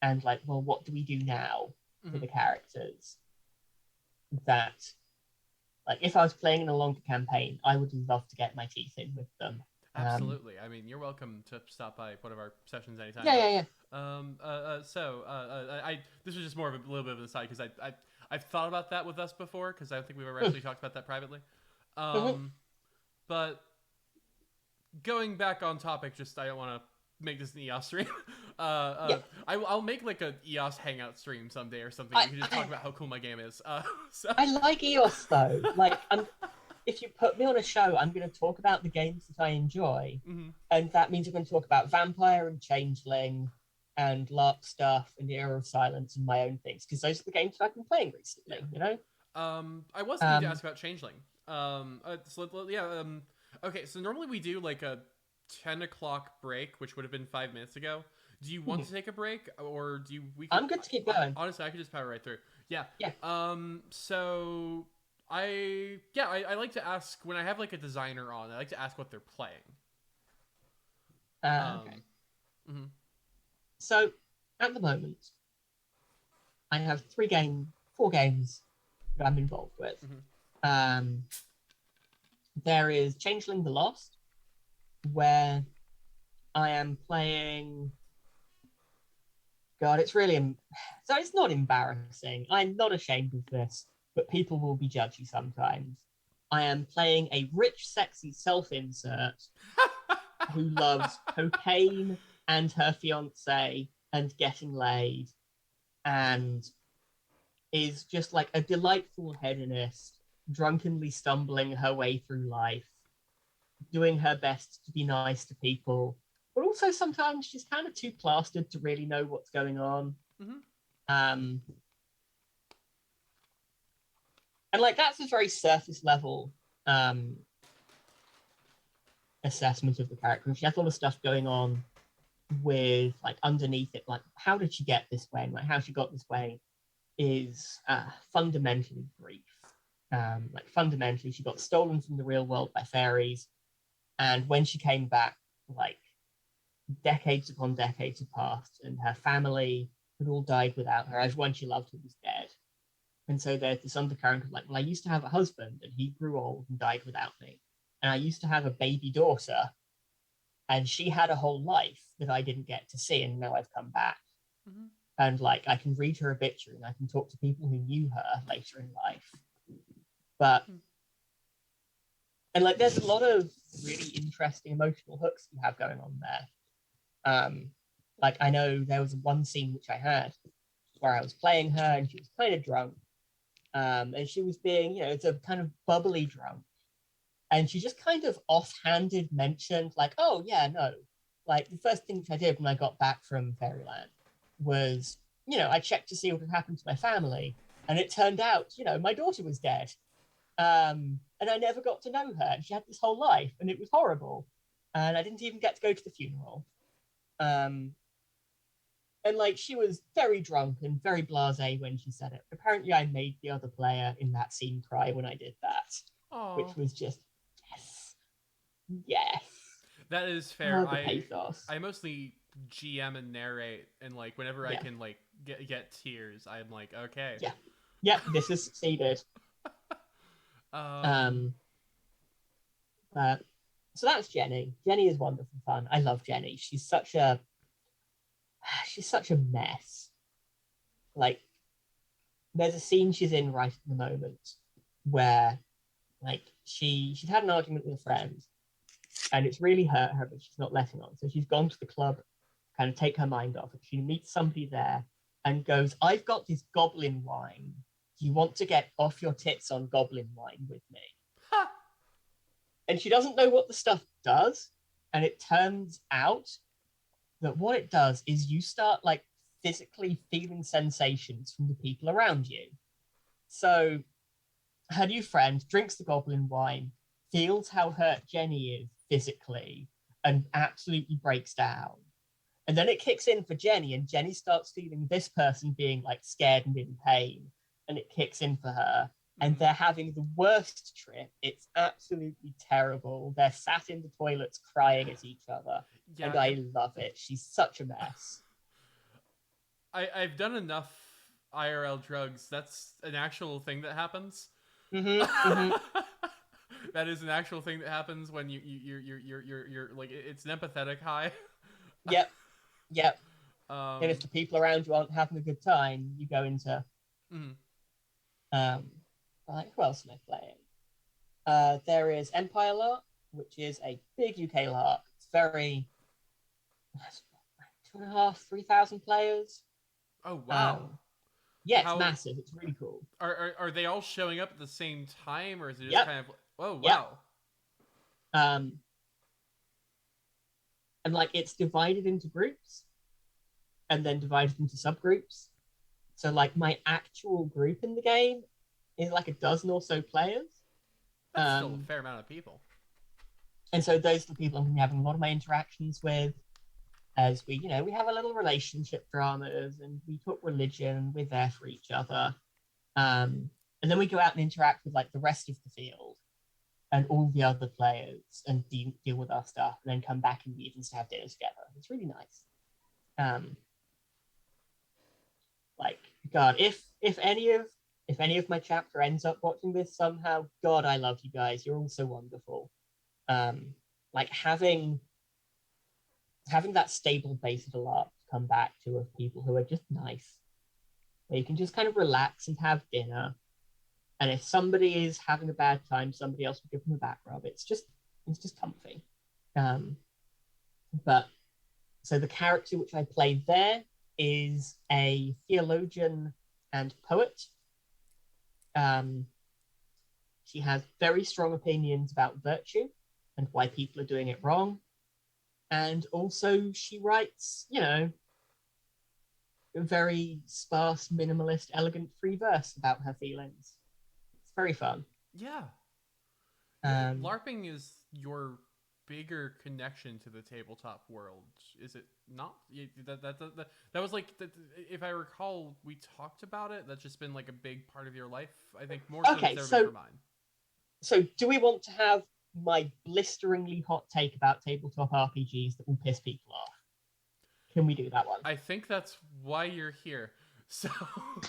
and, like, well, what do we do now for Mhm. the characters? That, like, if I was playing in a longer campaign, I would love to get my teeth in with them. Absolutely. I mean, you're welcome to stop by one of our sessions anytime. Yeah, yeah, yeah. I this was just more of a little bit of an aside because I've thought about that with us before because I don't think we've ever actually talked about that privately. But going back on topic, just I don't want to make this an EOS stream. Yeah. I'll make like a EOS hangout stream someday or something. We can just talk about how cool my game is. So I like EOS though. Like, if you put me on a show, I'm going to talk about the games that I enjoy, Mhm. and that means I'm going to talk about Vampire and Changeling and LARP stuff and the Era of Silence and my own things because those are the games that I've been playing recently. Yeah. You know. I was thinking to ask about Changeling. Okay, so normally we do like a 10 o'clock break, which would have been 5 minutes ago. Do you want to take a break, or do you? We could, I'm good to keep going. Honestly, I could just power right through. Yeah. Yeah. So I like to ask when I have like a designer on. I like to ask what they're playing. Okay. Mm-hmm. So at the moment, I have 4 games that I'm involved with. Mm-hmm. There is Changeling the Lost, where I am playing. God, it's really so it's not embarrassing. I'm not ashamed of this, but people will be judgy sometimes. I am playing a rich, sexy self-insert who loves cocaine and her fiance and getting laid and is just like a delightful hedonist, drunkenly stumbling her way through life, doing her best to be nice to people, but also sometimes she's kind of too plastered to really know what's going on. Mm-hmm. And like that's a very surface level assessment of the character. She has a lot of stuff going on with like underneath it, like how did she get this way? And like how she got this way is fundamentally brief. Like fundamentally, she got stolen from the real world by fairies, and when she came back, like decades upon decades had passed, and her family had all died without her. Everyone she loved was dead. And so there's this undercurrent of like, well, I used to have a husband and he grew old and died without me. And I used to have a baby daughter and she had a whole life that I didn't get to see. And now I've come back. Mm-hmm. And like, I can read her obituary and I can talk to people who knew her later in life. But, and like, there's a lot of really interesting emotional hooks you have going on there. Like, I know there was one scene which I had where I was playing her and she was kind of drunk. And she was being, you know, it's a kind of bubbly drunk. And she just kind of offhanded mentioned, like, oh, yeah, no. Like, the first thing I did when I got back from Fairyland was, you know, I checked to see what had happened to my family. And it turned out, you know, my daughter was dead. And I never got to know her. And she had this whole life, and it was horrible. And I didn't even get to go to the funeral. And like she was very drunk and very blasé when she said it. Apparently, I made the other player in that scene cry when I did that, Aww. which was just yes. That is fair. Oh, the pathos. I mostly GM and narrate, and like whenever I can like get tears, I'm like, okay. Yeah. Yep, this has succeeded. So that's Jenny. Jenny is wonderful fun. I love Jenny. She's such a mess. Like, there's a scene she's in right at the moment where, like, she'd had an argument with a friend, and it's really hurt her, but she's not letting on. So she's gone to the club, kind of take her mind off it. She meets somebody there and goes, "I've got this goblin wine. Do you want to get off your tits on goblin wine with me?" Ha! And she doesn't know what the stuff does. And it turns out that what it does is you start like physically feeling sensations from the people around you. So her new friend drinks the goblin wine, feels how hurt Jenny is physically, and absolutely breaks down. And then it kicks in for Jenny, and Jenny starts feeling this person being like scared and in pain. And it kicks in for her. And they're having the worst trip. It's absolutely terrible. They're sat in the toilets crying at each other. Yeah, and I love it. She's such a mess. I've done enough IRL drugs. That's an actual thing that happens. That is an actual thing that happens when you're like, it's an empathetic high. Yep. And if the people around you aren't having a good time, you go into like, who else am I playing? There is Empire LARP, which is a big UK LARP. It's very 2,500, 3,000 players. Oh wow! Yeah, it's massive. It's really cool. Are they all showing up at the same time, or is it just kind of? Oh wow! And like it's divided into groups, and then divided into subgroups. So like my actual group in the game is like a dozen or so players. That's still a fair amount of people. And so those are the people I'm going to be having a lot of my interactions with, as we have a little relationship dramas, and we talk religion. We're there for each other, and then we go out and interact with like the rest of the field and all the other players, and deal with our stuff, and then come back in the evenings to have dinner together. It's really nice. Like, God, if any of my chapter ends up watching this somehow, God, I love you guys. You're all so wonderful. Like having that stable base of a lot to come back to, of people who are just nice, where you can just kind of relax and have dinner. And if somebody is having a bad time, somebody else will give them a back rub. It's just comfy. But so the character which I played there is a theologian and poet. She has very strong opinions about virtue and why people are doing it wrong. And also she writes, a very sparse, minimalist, elegant free verse about her feelings. It's very fun. Yeah. LARPing is your bigger connection to the tabletop world, is it not? That was like, if I recall, we talked about it. That's just been like a big part of your life, I think, more so than it's ever been for mine. So do we want to have my blisteringly hot take about tabletop RPGs that will piss people off? Can we do that one? I think that's why you're here. So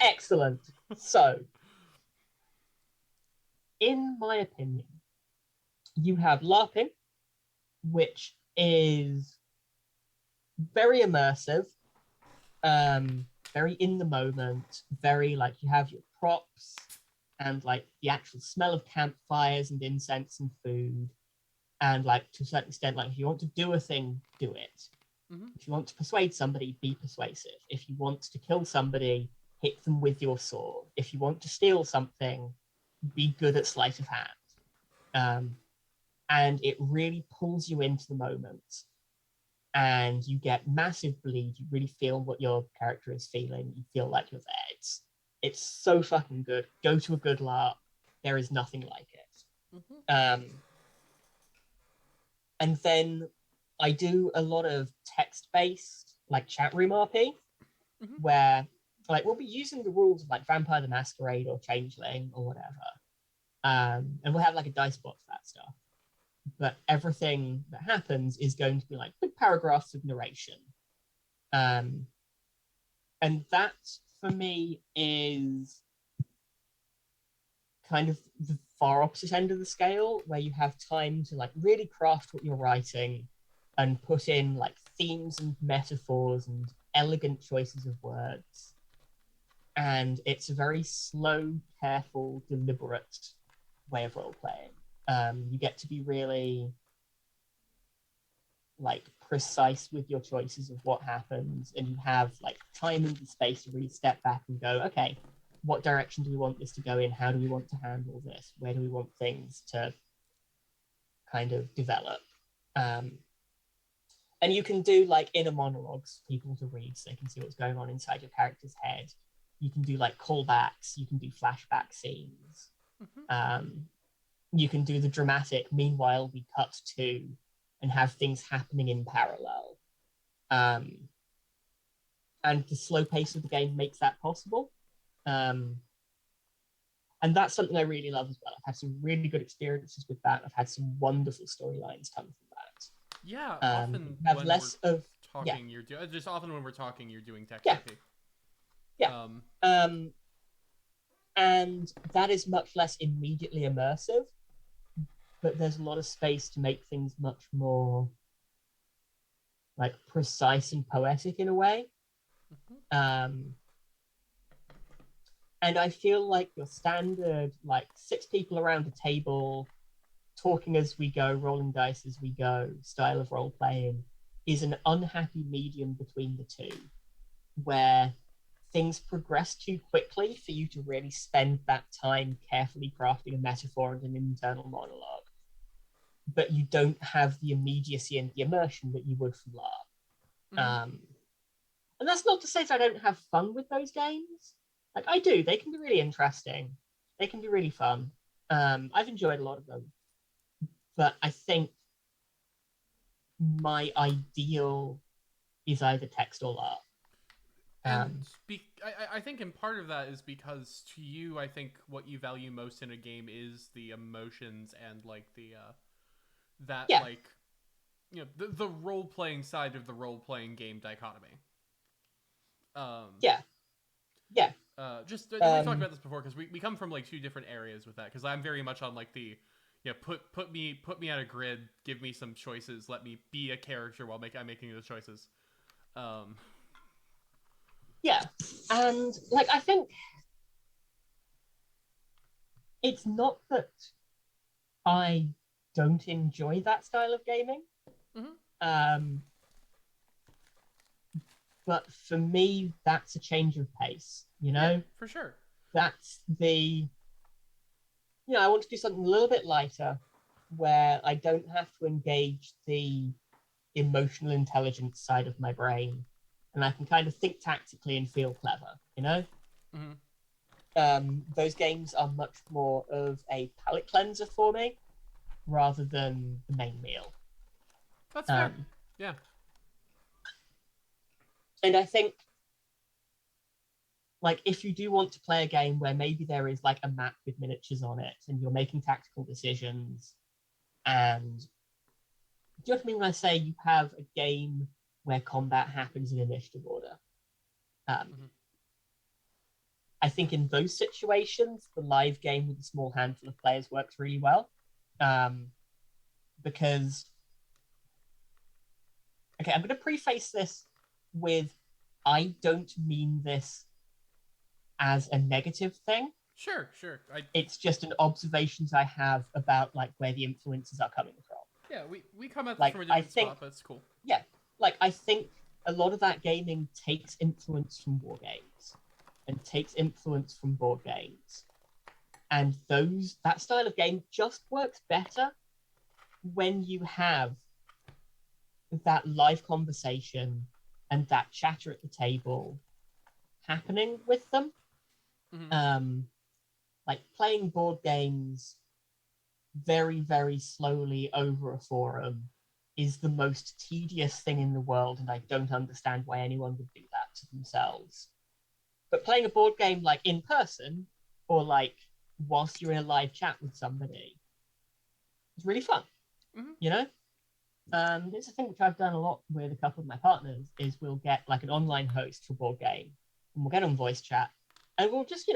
excellent. So, in my opinion, you have LARPing, which is very immersive, very in the moment, very like you have your props and like the actual smell of campfires and incense and food, and like to a certain extent, like if you want to do a thing, do it. If you want to persuade somebody, be persuasive. If you want to kill somebody, hit them with your sword. If you want to steal something, be good at sleight of hand. And it really pulls you into the moment, and you get massive bleed. You really feel what your character is feeling. You feel like you're there. It's so fucking good. Go to a good LARP. There is nothing like it. And then I do a lot of text-based, like chat room RP, where like we'll be using the rules of like Vampire the Masquerade or Changeling or whatever, and we'll have like a dice box for that stuff. But everything that happens is going to be like big paragraphs of narration, and that for me is kind of the far opposite end of the scale, where you have time to like really craft what you're writing and put in like themes and metaphors and elegant choices of words. And it's a very slow, careful, deliberate way of role playing. You get to be really like precise with your choices of what happens, and you have like time and the space to really step back and go, okay, what direction do we want this to go in? How do we want to handle this? Where do we want things to kind of develop? And you can do like inner monologues for people to read so they can see what's going on inside your character's head. You can do like callbacks, you can do flashback scenes. You can do the dramatic, meanwhile we cut to, and have things happening in parallel. And the slow pace of the game makes that possible. And that's something I really love as well. I've had some really good experiences with that. I've had some wonderful storylines come from that. Yeah, often have when less we're of talking, just often when we're talking, you're doing tech Yeah. therapy. Yeah. And that is much less immediately immersive, but there's a lot of space to make things much more like precise and poetic in a way. And I feel like your standard like 6 people around a table talking as we go, rolling dice as we go style of role playing is an unhappy medium between the two, where things progress too quickly for you to really spend that time carefully crafting a metaphor and an internal monologue. But you don't have the immediacy and the immersion that you would from LARP. And that's not to say that I don't have fun with those games. Like, I do. They can be really interesting. They can be really fun. I've enjoyed a lot of them. But I think my ideal is either text or LARP. And I think in part of that is because to you, I think what you value most in a game is the emotions and like like, you know, the role playing side of the role playing game dichotomy. Just we talked about this before because we come from like 2 different areas with that. Because I'm very much on like the put me on a grid, give me some choices, let me be a character while I'm making those choices. Yeah, and like I think it's not that I don't enjoy that style of gaming. But for me, that's a change of pace, you know? Yeah, for sure. That's I want to do something a little bit lighter where I don't have to engage the emotional intelligence side of my brain, and I can kind of think tactically and feel clever, you know? Those games are much more of a palate cleanser for me rather than the main meal. That's fair. Yeah. And I think, like, if you do want to play a game where maybe there is like a map with miniatures on it and you're making tactical decisions, and do you know what I mean when I say you have a game where combat happens in initiative order? I think in those situations, the live game with a small handful of players works really well. Because, okay, I'm going to preface this with, I don't mean this as a negative thing. Sure. It's just an observations I have about like where the influences are coming from. Yeah, we come at this from a different spot, but it's cool. Yeah, like I think a lot of that gaming takes influence from war games and takes influence from board games. And that style of game just works better when you have that live conversation and that chatter at the table happening with them. Like playing board games very, very slowly over a forum is the most tedious thing in the world, and I don't understand why anyone would do that to themselves. But playing a board game like in person, or like whilst you're in a live chat with somebody, is really fun. You know? It's a thing which I've done a lot with a couple of my partners, is we'll get like an online host for board game, and we'll get on voice chat, and we'll just,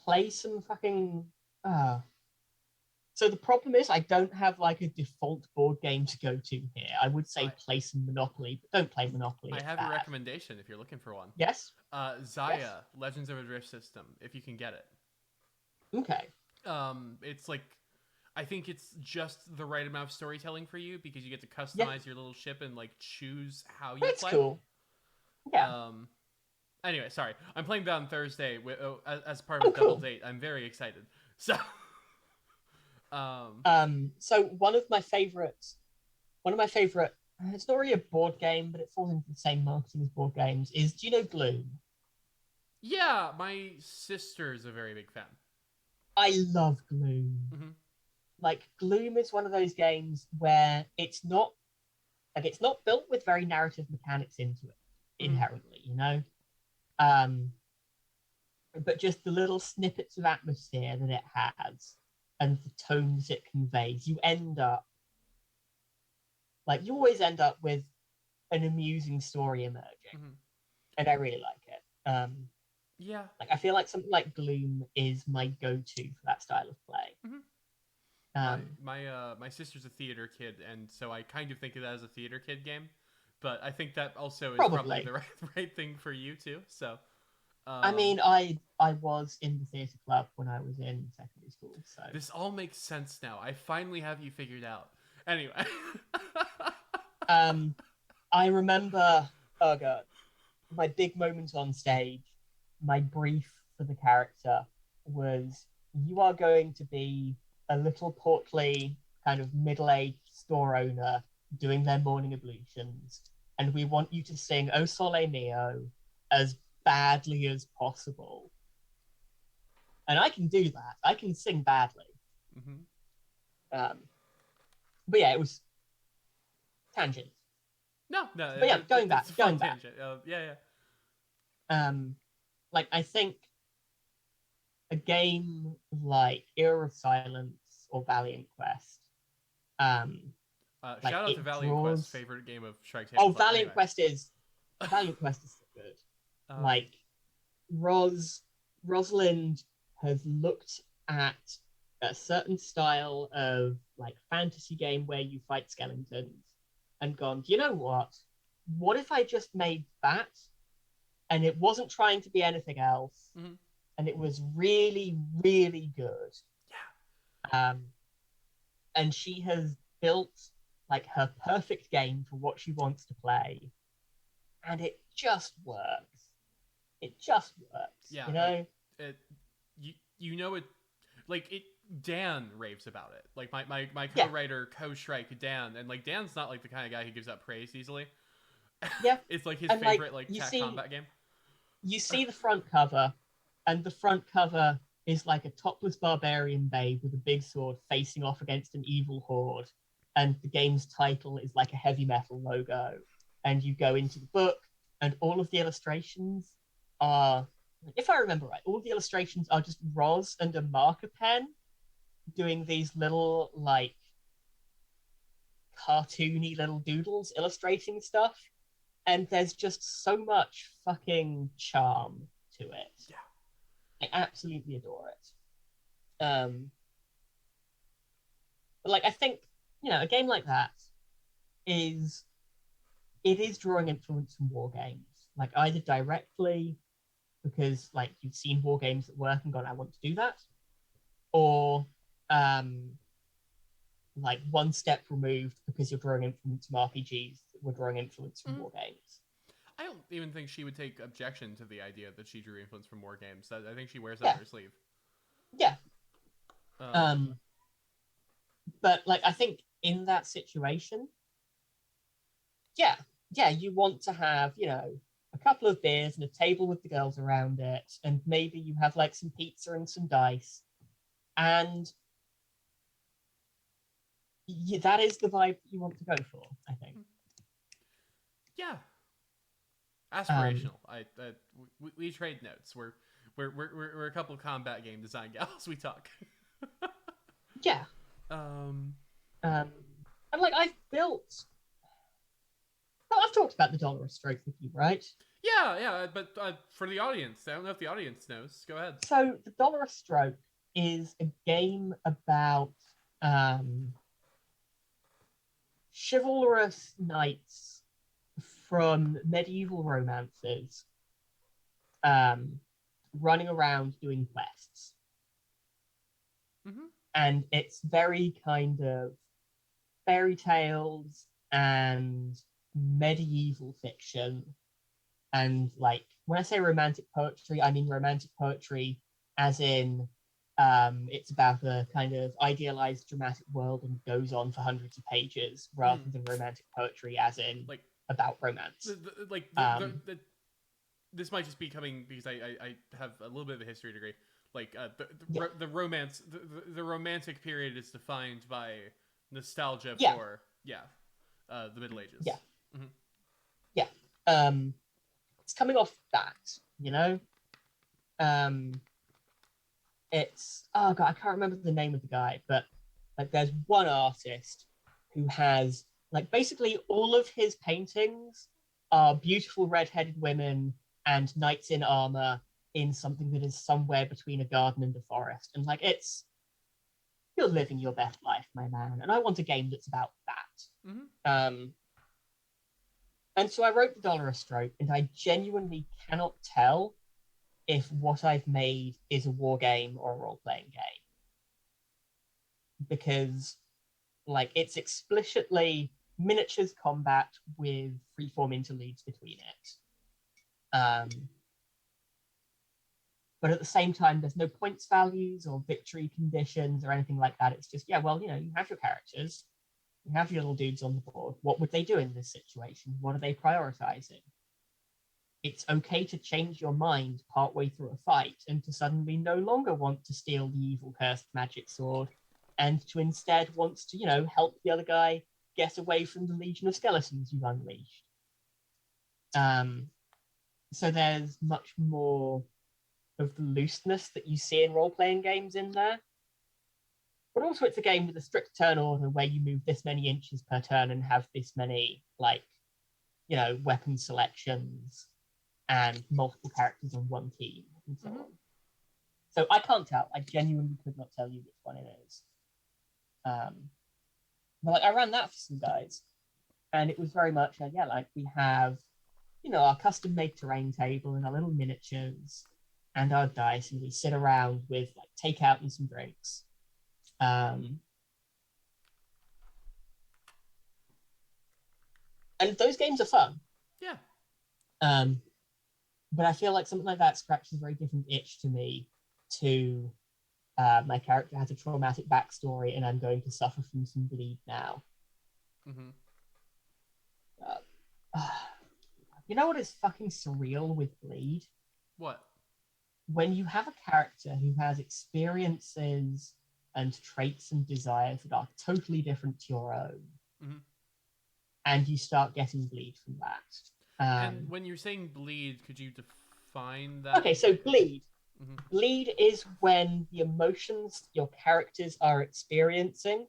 play some fucking... So the problem is I don't have like a default board game to go to here. I would say play some Monopoly, but don't play Monopoly. I have a recommendation if you're looking for one. Yes? Zaya, yes. Legends of a Drift System, if you can get it. Okay. It's like... I think it's just the right amount of storytelling for you because you get to customize Yeah. your little ship and like choose how you That's play. cool. Yeah. Anyway, sorry. I'm playing that on Thursday as part of Oh, a double cool. date. I'm very excited. So, So one of my favorite, it's not really a board game, but it falls into the same marketing as board games, is, do you know Gloom? yeah, my sister's a very big fan. I love Gloom. Mm-hmm. Like, Gloom is one of those games where it's not built with very narrative mechanics into it inherently, you know? But just the little snippets of atmosphere that it has and the tones it conveys, you always end up with an amusing story emerging. Mm-hmm. And I really like it. Yeah. Like, I feel like something like Gloom is my go-to for that style of play. Mm-hmm. My sister's a theater kid, and so I kind of think of that as a theater kid game. But I think that also is probably the right thing for you too. So, I mean, I was in the theater club when I was in secondary school. So this all makes sense now. I finally have you figured out. Anyway, I remember, oh god, my big moment on stage. My brief for the character was, you are going to be a little portly, kind of middle-aged store owner doing their morning ablutions, and we want you to sing O Sole Mio as badly as possible. And I can do that. I can sing badly. mm-hmm. But yeah, it was tangent. No. But yeah, going back. Yeah. Like, I think a game like Era of Silence or Valiant Quest, like, shout out to Valiant Quest, favorite game of Shrike. Oh, Valiant Quest is so good. Like, Rosalind has looked at a certain style of like fantasy game where you fight skeletons and gone, you know what? What if I just made that and it wasn't trying to be anything else, and it was really, really good? Yeah. And she has built like her perfect game for what she wants to play, and it just works. It just works. Yeah. You know? Like, you know it. Like it. Dan raves about it. Like my co-writer, co-Shrike, Dan, and like Dan's not like the kind of guy who gives up praise easily. Yeah. It's like his and favorite tech combat game. You see the front cover, and the front cover is like a topless barbarian babe with a big sword facing off against an evil horde, and the game's title is like a heavy metal logo. And you go into the book, and all of the illustrations are, if I remember right, all the illustrations are just Roz and a marker pen doing these little like cartoony little doodles illustrating stuff, and there's just so much fucking charm to it. Yeah, I absolutely adore it. But like, I think, a game like that is drawing influence from war games, like either directly because like you've seen war games at work and gone, I want to do that, or like one step removed because you're drawing influence from RPGs that were drawing influence from war games. I don't even think she would take objection to the idea that she drew influence from war games. I think she wears that on her sleeve. Yeah. But like, I think in that situation, you want to have, a couple of beers and a table with the girls around it, and maybe you have like some pizza and some dice, and that is the vibe you want to go for, I think. Yeah. Aspirational. We trade notes. We're a couple of combat game design gals. We talk. Yeah. And like, I've talked about the dollar a stroke with you, right? Yeah, but for the audience, I don't know if the audience knows. Go ahead. So the dollar a stroke is a game about chivalrous knights from medieval romances running around doing quests. and it's very kind of fairy tales and medieval fiction. And like when I say romantic poetry, I mean romantic poetry as in it's about a kind of idealized dramatic world and goes on for hundreds of pages rather than romantic poetry as in like about romance. This might just be coming because I have a little bit of a history degree. Like Yeah. the romance, the romantic period is defined by nostalgia Yeah. for the Middle Ages. Yeah. Mm-hmm. Yeah. It's coming off that, you know. It's oh god, I can't remember the name of the guy, but like there's one artist who has like basically all of his paintings are beautiful red-headed women and knights in armor in something that is somewhere between a garden and a forest. And like it's you're living your best life, my man. And I want a game that's about that. Mm-hmm. And so I wrote the dollar a stroke, and I genuinely cannot tell if what I've made is a war game or a role-playing game. Because like it's explicitly miniatures combat with freeform interludes between it. But at the same time, there's no points values or victory conditions or anything like that. It's just, yeah, well, you know, you have your characters, you have your little dudes on the board. What would they do in this situation? What are they prioritizing? It's okay to change your mind partway through a fight and to suddenly no longer want to steal the evil cursed magic sword and to instead wants to, you know, help the other guy get away from the legion of skeletons you've unleashed. So there's much more of the looseness that you see in role-playing games in there. But also it's a game with a strict turn order where you move this many inches per turn and have this many, like, you know, weapon selections and multiple characters on one team and so on. So I can't tell. I genuinely could not tell you which one it is. But like I ran that for some guys, and it was very much like we have, you know, our custom made terrain table and our little miniatures and our dice, and we sit around with like takeout and some drinks. And those games are fun. Yeah. But I feel like something like that scratches a very different itch to me. To my character has a traumatic backstory, and I'm going to suffer from some bleed now. Mm-hmm. You know what is fucking surreal with bleed? What? When you have a character who has experiences and traits and desires that are totally different to your own, and you start getting bleed from that. And when you're saying bleed, could you define that? Okay, so bleed. Bleed is when the emotions your characters are experiencing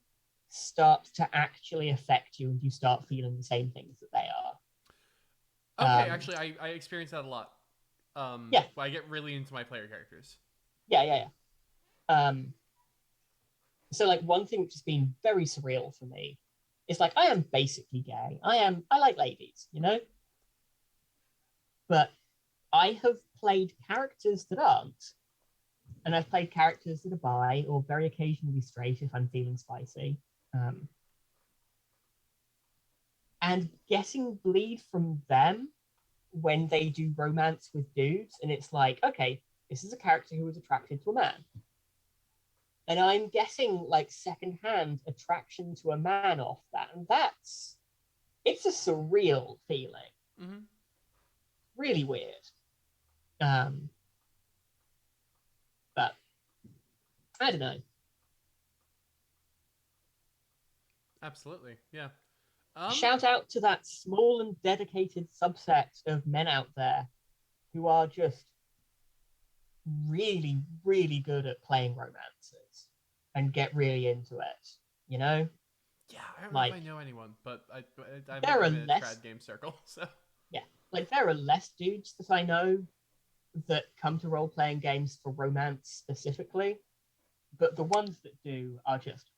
start to actually affect you, and you start feeling the same things that they are. Okay, actually, I experience that a lot. Yeah. I get really into my player characters. Yeah. So like one thing which has been very surreal for me is like I am basically gay. I like ladies, you know? But I have played characters that aren't. And I've played characters that are bi or very occasionally straight if I'm feeling spicy. And getting bleed from them when they do romance with dudes, and it's like, okay, this is a character who was attracted to a man. And I'm getting like secondhand attraction to a man off that. And it's a surreal feeling. Really weird. But I don't know. Absolutely, yeah. Shout out to that small and dedicated subset of men out there who are just really, really good at playing romances and get really into it, you know? Yeah, I don't know if I know anyone, but I'm in a trad game circle, so... Yeah, like there are less dudes that I know that come to role-playing games for romance specifically, but the ones that do are just...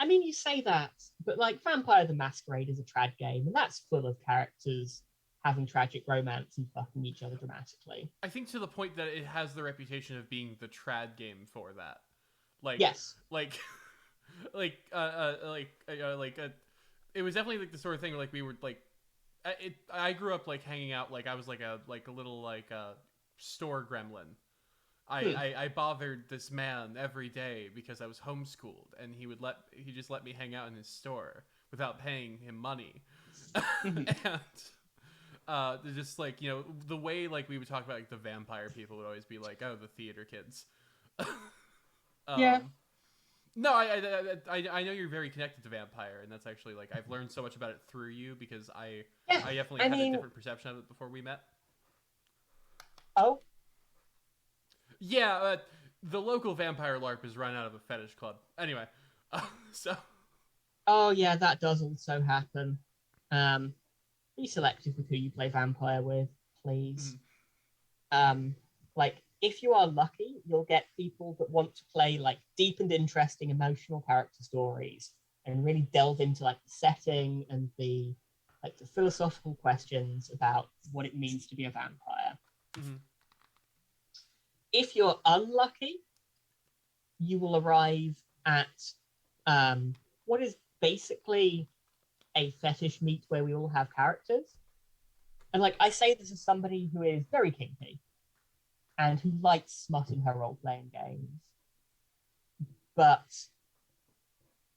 I mean, you say that, but like Vampire the Masquerade is a trad game, and that's full of characters having tragic romance and fucking each other dramatically. I think to the point that it has the reputation of being the trad game for that. Like, Yes. like, it was definitely like the sort of thing where, like, we were like, I grew up like hanging out, like I was like a little like store gremlin. I bothered this man every day because I was homeschooled, and he just let me hang out in his store without paying him money. And just like, you know, the way like we would talk about like the vampire people would always be like, oh, the theater kids. Yeah. No, I know you're very connected to vampire, and that's actually like I've learned so much about it through you because I definitely had a different perception of it before we met. Oh. Yeah, the local vampire LARP is run out of a fetish club. Anyway, so. Oh yeah, that does also happen. Be selective with who you play vampire with, please. Like if you are lucky, you'll get people that want to play like deep and interesting emotional character stories and really delve into like the setting and the philosophical questions about what it means to be a vampire. Mm-hmm. If you're unlucky, you will arrive at what is basically a fetish meet where we all have characters. And like I say this as somebody who is very kinky and who likes smut in her role-playing games. But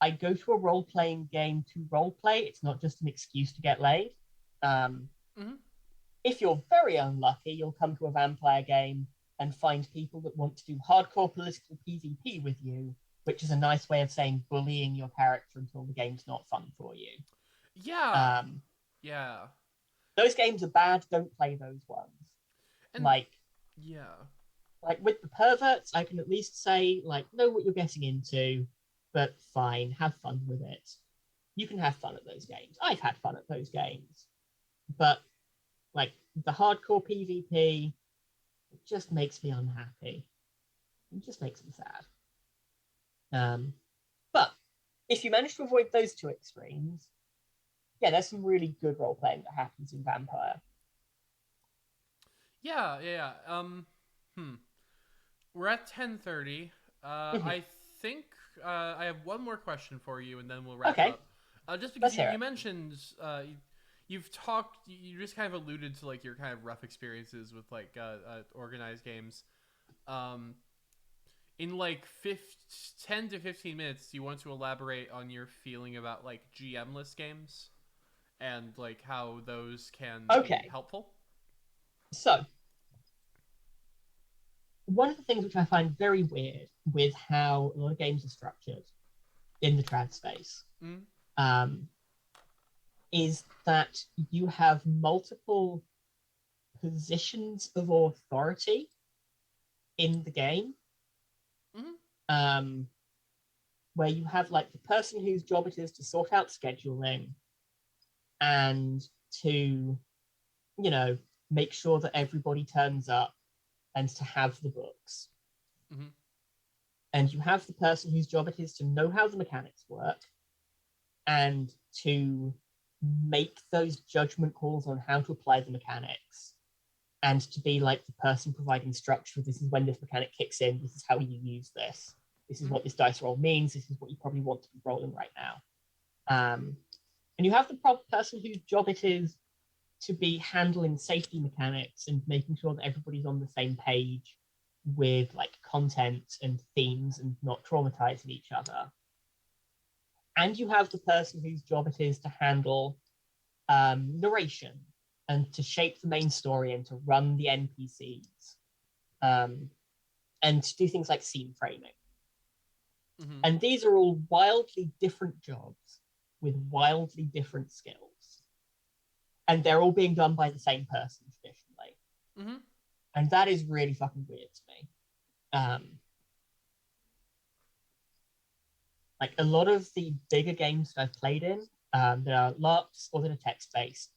I go to a role-playing game to roleplay. It's not just an excuse to get laid. If you're very unlucky, you'll come to a vampire game and find people that want to do hardcore political PvP with you, which is a nice way of saying bullying your character until the game's not fun for you. Yeah. Yeah. Those games are bad. Don't play those ones. And, like, yeah. Like with the perverts, I can at least say, like, know what you're getting into, but fine, have fun with it. You can have fun at those games. I've had fun at those games. But, like, the hardcore PvP, it just makes me unhappy. It just makes me sad. But if you manage to avoid those two extremes, yeah, there's some really good role playing that happens in Vampire. Yeah. We're at 10:30. I think I have one more question for you, and then we'll wrap up. Just because you mentioned you just kind of alluded to like your kind of rough experiences with like organized games. In like 10 to 15 minutes, do you want to elaborate on your feeling about like GM-less games and like how those can be helpful? So, one of the things which I find very weird with how a lot of games are structured in the trad space is that you have multiple positions of authority in the game. Where you have like the person whose job it is to sort out scheduling and to, you know, make sure that everybody turns up and to have the books. And you have the person whose job it is to know how the mechanics work and to make those judgment calls on how to apply the mechanics and to be like the person providing structure. This is when this mechanic kicks in. This is how you use this. This is what this dice roll means. This is what you probably want to be rolling right now. And you have the person whose job it is to be handling safety mechanics and making sure that everybody's on the same page with like content and themes and not traumatizing each other. And you have the person whose job it is to handle narration and to shape the main story and to run the NPCs and to do things like scene framing. And these are all wildly different jobs with wildly different skills. And they're all being done by the same person traditionally. And that is really fucking weird to me. Like a lot of the bigger games that I've played in that are LARPs or that are text-based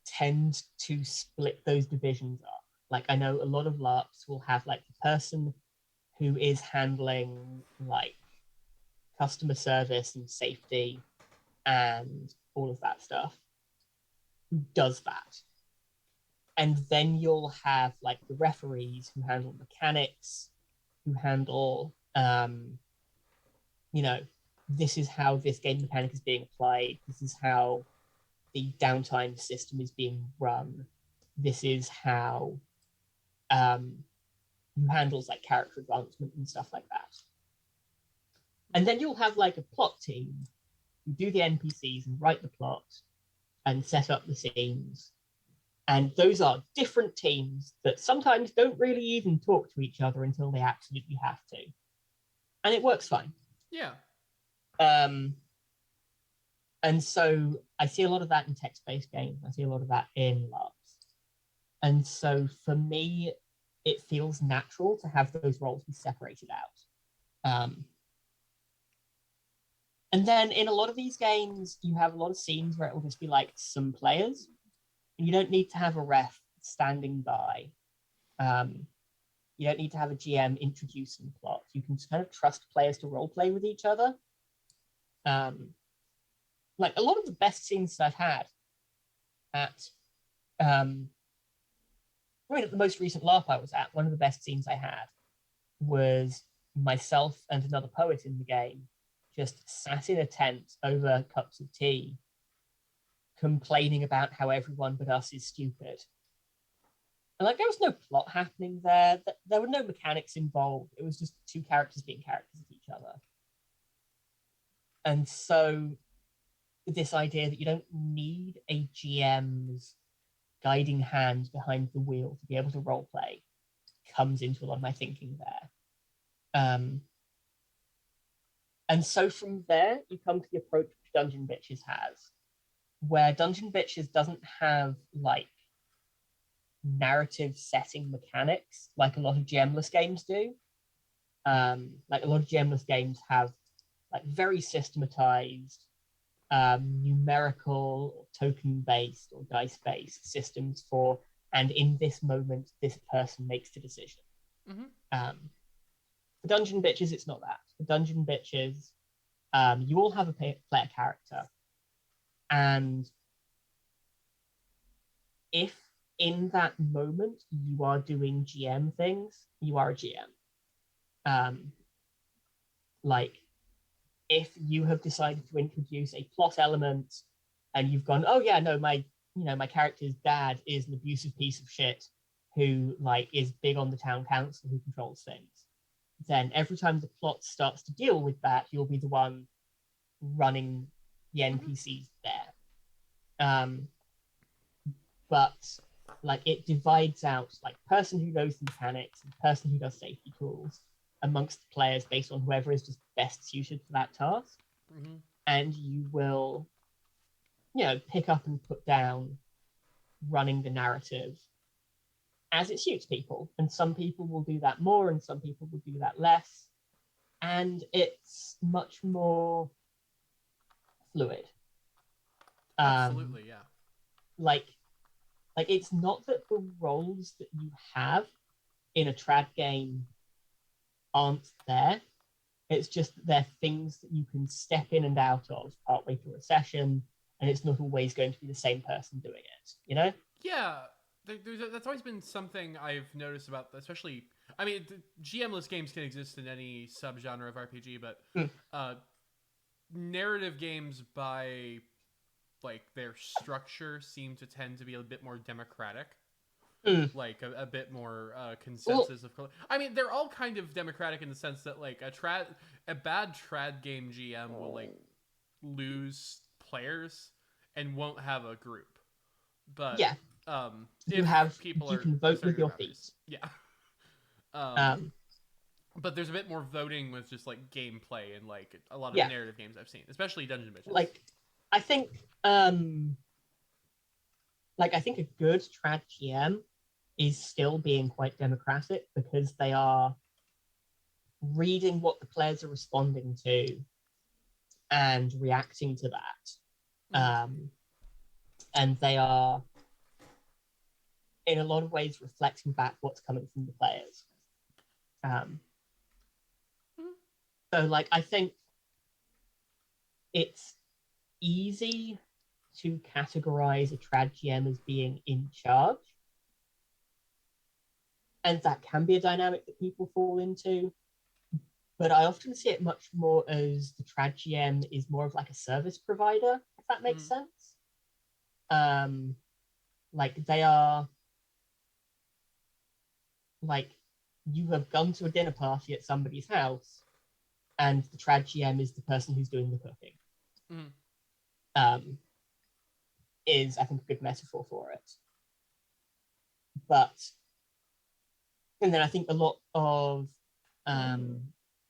tend to split those divisions up. Like I know a lot of LARPs will have like the person who is handling like customer service and safety and all of that stuff. who does that. And then you'll have like the referees who handle mechanics, who handle you know, this is how this game mechanic is being applied, this is how the downtime system is being run, this is how who handles like character advancement and stuff like that. And then you'll have like a plot team who do the NPCs and write the plot and set up the scenes. And those are different teams that sometimes don't really even talk to each other until they absolutely have to. And it works fine. Yeah. And so I see a lot of that in text-based games. I see a lot of that in LARPs. And so for me, it feels natural to have those roles be separated out. And then in a lot of these games, you have a lot of scenes where it will just be like some players. And you don't need to have a ref standing by. You don't need to have a GM introducing plot. You can just kind of trust players to role play with each other. Like a lot of the best scenes I've had at the most recent LARP I was at, one of the best scenes I had was myself and another poet in the game just sat in a tent over cups of tea, complaining about how everyone but us is stupid. And like there was no plot happening there. There were no mechanics involved. It was just two characters being characters of each other. And so this idea that you don't need a GM's guiding hand behind the wheel to be able to roleplay comes into a lot of my thinking there. And so from there, you come to the approach which Dungeon Bitches has, where Dungeon Bitches doesn't have like narrative setting mechanics like a lot of GMless games do. Like a lot of GMless games have like very systematized numerical or token based or dice based systems for, and in this moment this person makes the decision. For Dungeon Bitches, it's not that. For Dungeon Bitches, you all have a player character, and if in that moment you are doing GM things, you are a GM. Like if you have decided to introduce a plot element and you've gone, oh yeah, no, my character's dad is an abusive piece of shit who like is big on the town council who controls things, then every time the plot starts to deal with that, you'll be the one running the NPCs there. But like it divides out like person who knows the mechanics and person who does safety tools amongst the players based on whoever is just best suited for that task. And you will, pick up and put down running the narrative as it suits people. And some people will do that more and some people will do that less. And it's much more fluid. Absolutely, yeah. Like it's not that the roles that you have in a trad game aren't there. It's just that they're things that you can step in and out of partway through a session, and it's not always going to be the same person doing it, Yeah, that's always been something I've noticed about, especially, I mean, GM-less games can exist in any subgenre of RPG, but narrative games by like their structure seem to tend to be a bit more democratic. Like a bit more consensus of color. I mean, they're all kind of democratic in the sense that like a bad trad game GM will like lose players and won't have a group. But yeah, you can vote with your feet. Yeah. But there's a bit more voting with just like gameplay and like a lot of narrative games I've seen, especially Dungeon Bitches. Like I think a good trad GM is still being quite democratic because they are reading what the players are responding to and reacting to that. And they are, in a lot of ways, reflecting back what's coming from the players. So, like, I think it's easy to categorize a trad GM as being in charge. And that can be a dynamic that people fall into. But I often see it much more as the trad GM is more of like a service provider, if that makes sense. Like they are like you have gone to a dinner party at somebody's house, and the trad GM is the person who's doing the cooking. Is I think a good metaphor for it. But and then I think a lot of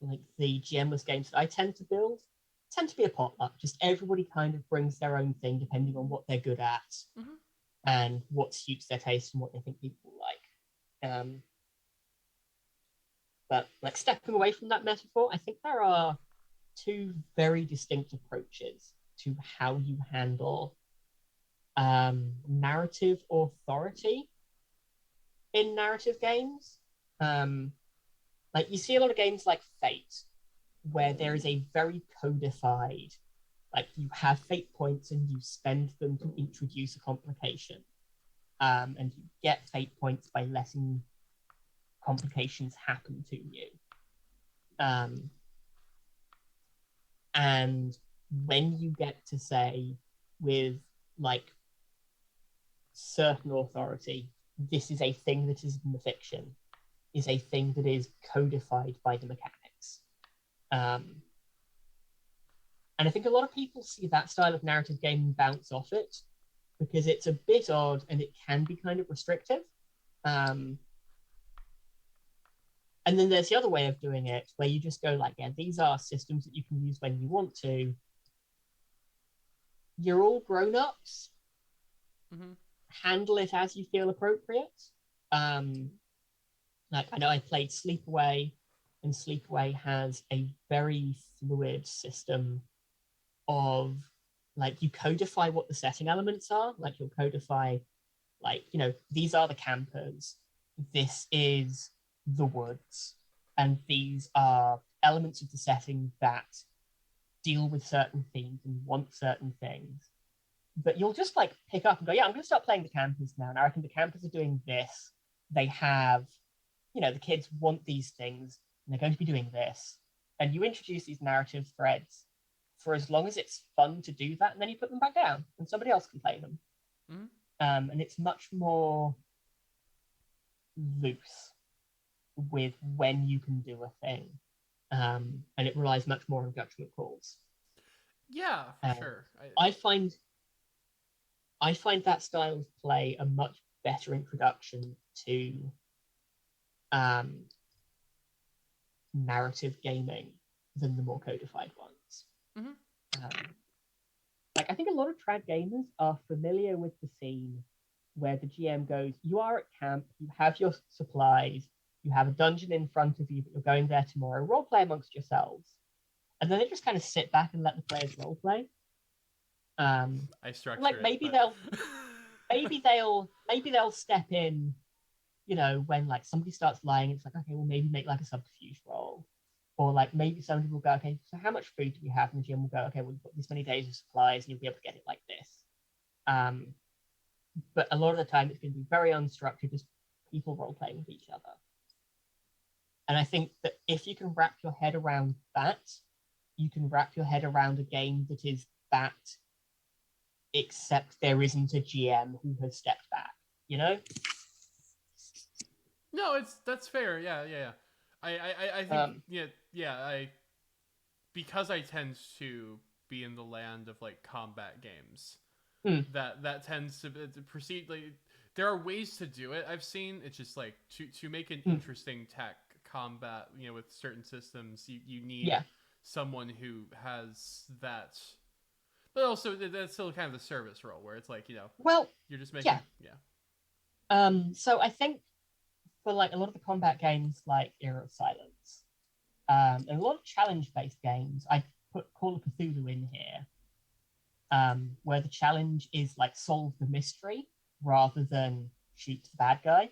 like the GMless games that I tend to build tend to be a potluck. Just everybody kind of brings their own thing depending on what they're good at and what suits their taste and what they think people will like. But like stepping away from that metaphor, I think there are two very distinct approaches to how you handle narrative authority in narrative games. Like you see a lot of games like Fate, where there is a very codified, like you have fate points and you spend them to introduce a complication. And you get fate points by letting complications happen to you. And when you get to say with like certain authority, this is a thing that is in the fiction, is a thing that is codified by the mechanics. And I think a lot of people see that style of narrative game bounce off it because it's a bit odd and it can be kind of restrictive. And then there's the other way of doing it where you just go like, yeah, these are systems that you can use when you want to. You're all grown-ups. Handle it as you feel appropriate. Like I know I played Sleepaway, and Sleepaway has a very fluid system of like you codify what the setting elements are. Like you'll codify, like, you know, these are the campers, this is the woods, and these are elements of the setting that deal with certain themes and want certain things. But you'll just like pick up and go, yeah, I'm going to start playing the campers now. And I reckon the campers are doing this. They have, you know, the kids want these things and they're going to be doing this. And you introduce these narrative threads for as long as it's fun to do that. And then you put them back down and somebody else can play them. And it's much more loose with when you can do a thing. And it relies much more on judgment calls. Yeah, for sure. I find that style of play a much better introduction to narrative gaming than the more codified ones. Like I think a lot of trad gamers are familiar with the scene where the GM goes, you are at camp, you have your supplies, you have a dungeon in front of you, but you're going there tomorrow, role play amongst yourselves. And then they just kind of sit back and let the players role play. I structure like it, maybe but... they'll step in, you know, when like somebody starts lying, it's like, okay, well maybe make like a subterfuge roll. Or like maybe somebody will go, okay, so how much food do we have? And the GM will go, okay, well you've got this many days of supplies and you'll be able to get it like this. But a lot of the time it's going to be very unstructured, just people role playing with each other. And I think that if you can wrap your head around that, you can wrap your head around a game that is that, except there isn't a GM who has stepped back, you know? No, that's fair. Yeah. I think because I tend to be in the land of like combat games, that tends to proceed like there are ways to do it. I've seen it's just like to make an interesting tech combat, you know, with certain systems, you need someone who has that. But also, that's still kind of the service role where it's like, you know, well, you're just making, So I think for like a lot of the combat games, like Era of Silence, and a lot of challenge-based games, I put Call of Cthulhu in here, where the challenge is like solve the mystery rather than shoot the bad guy.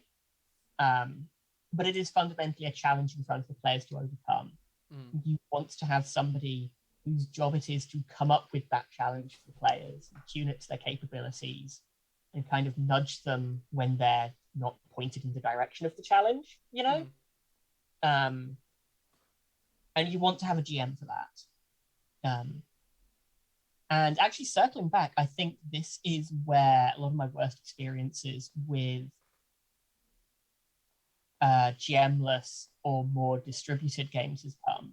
But it is fundamentally a challenge in front of the players to overcome. You want to have somebody whose job it is to come up with that challenge for players, tune it to their capabilities, and kind of nudge them when they're not pointed in the direction of the challenge, you know? And you want to have a GM for that. And actually, circling back, I think this is where a lot of my worst experiences with GM-less or more distributed games has come,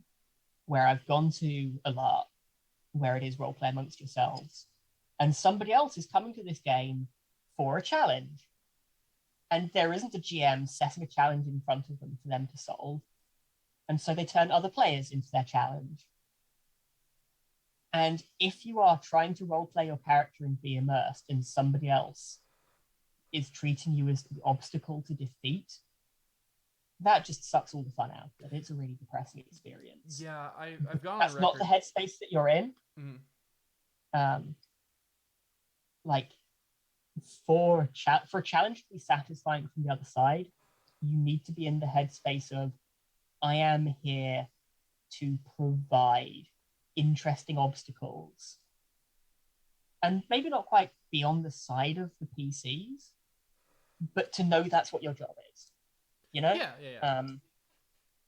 where I've gone to a LARP where it is role play amongst yourselves, and somebody else is coming to this game for a challenge, and there isn't a GM setting a challenge in front of them for them to solve, and so they turn other players into their challenge. And if you are trying to roleplay your character and be immersed, and somebody else is treating you as the obstacle to defeat, that just sucks all the fun out. And it's a really depressing experience. Yeah, I've gone That's on record. not the headspace that you're in. Mm-hmm. Like for a challenge to be satisfying from the other side, you need to be in the headspace of, I am here to provide interesting obstacles, and maybe not quite be on the side of the PCs, but to know that's what your job is, you know? Yeah.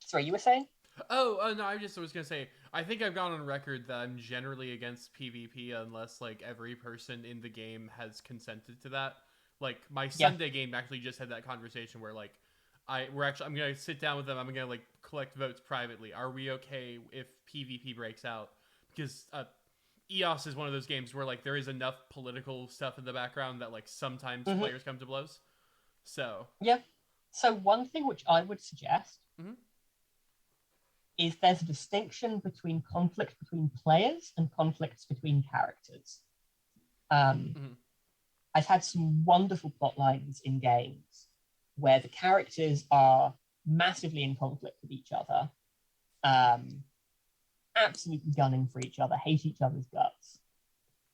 Sorry, you were saying? No, I just was gonna say, I think I've gone on record that I'm generally against PvP unless like every person in the game has consented to that. Like my Sunday game actually just had that conversation where like I'm gonna sit down with them. I'm gonna like collect votes privately. Are we okay if PvP breaks out? Because EOS is one of those games where like there is enough political stuff in the background that like sometimes players come to blows. So yeah. So one thing which I would suggest is there's a distinction between conflict between players and conflicts between characters. I've had some wonderful plot lines in games where the characters are massively in conflict with each other, absolutely gunning for each other, hate each other's guts.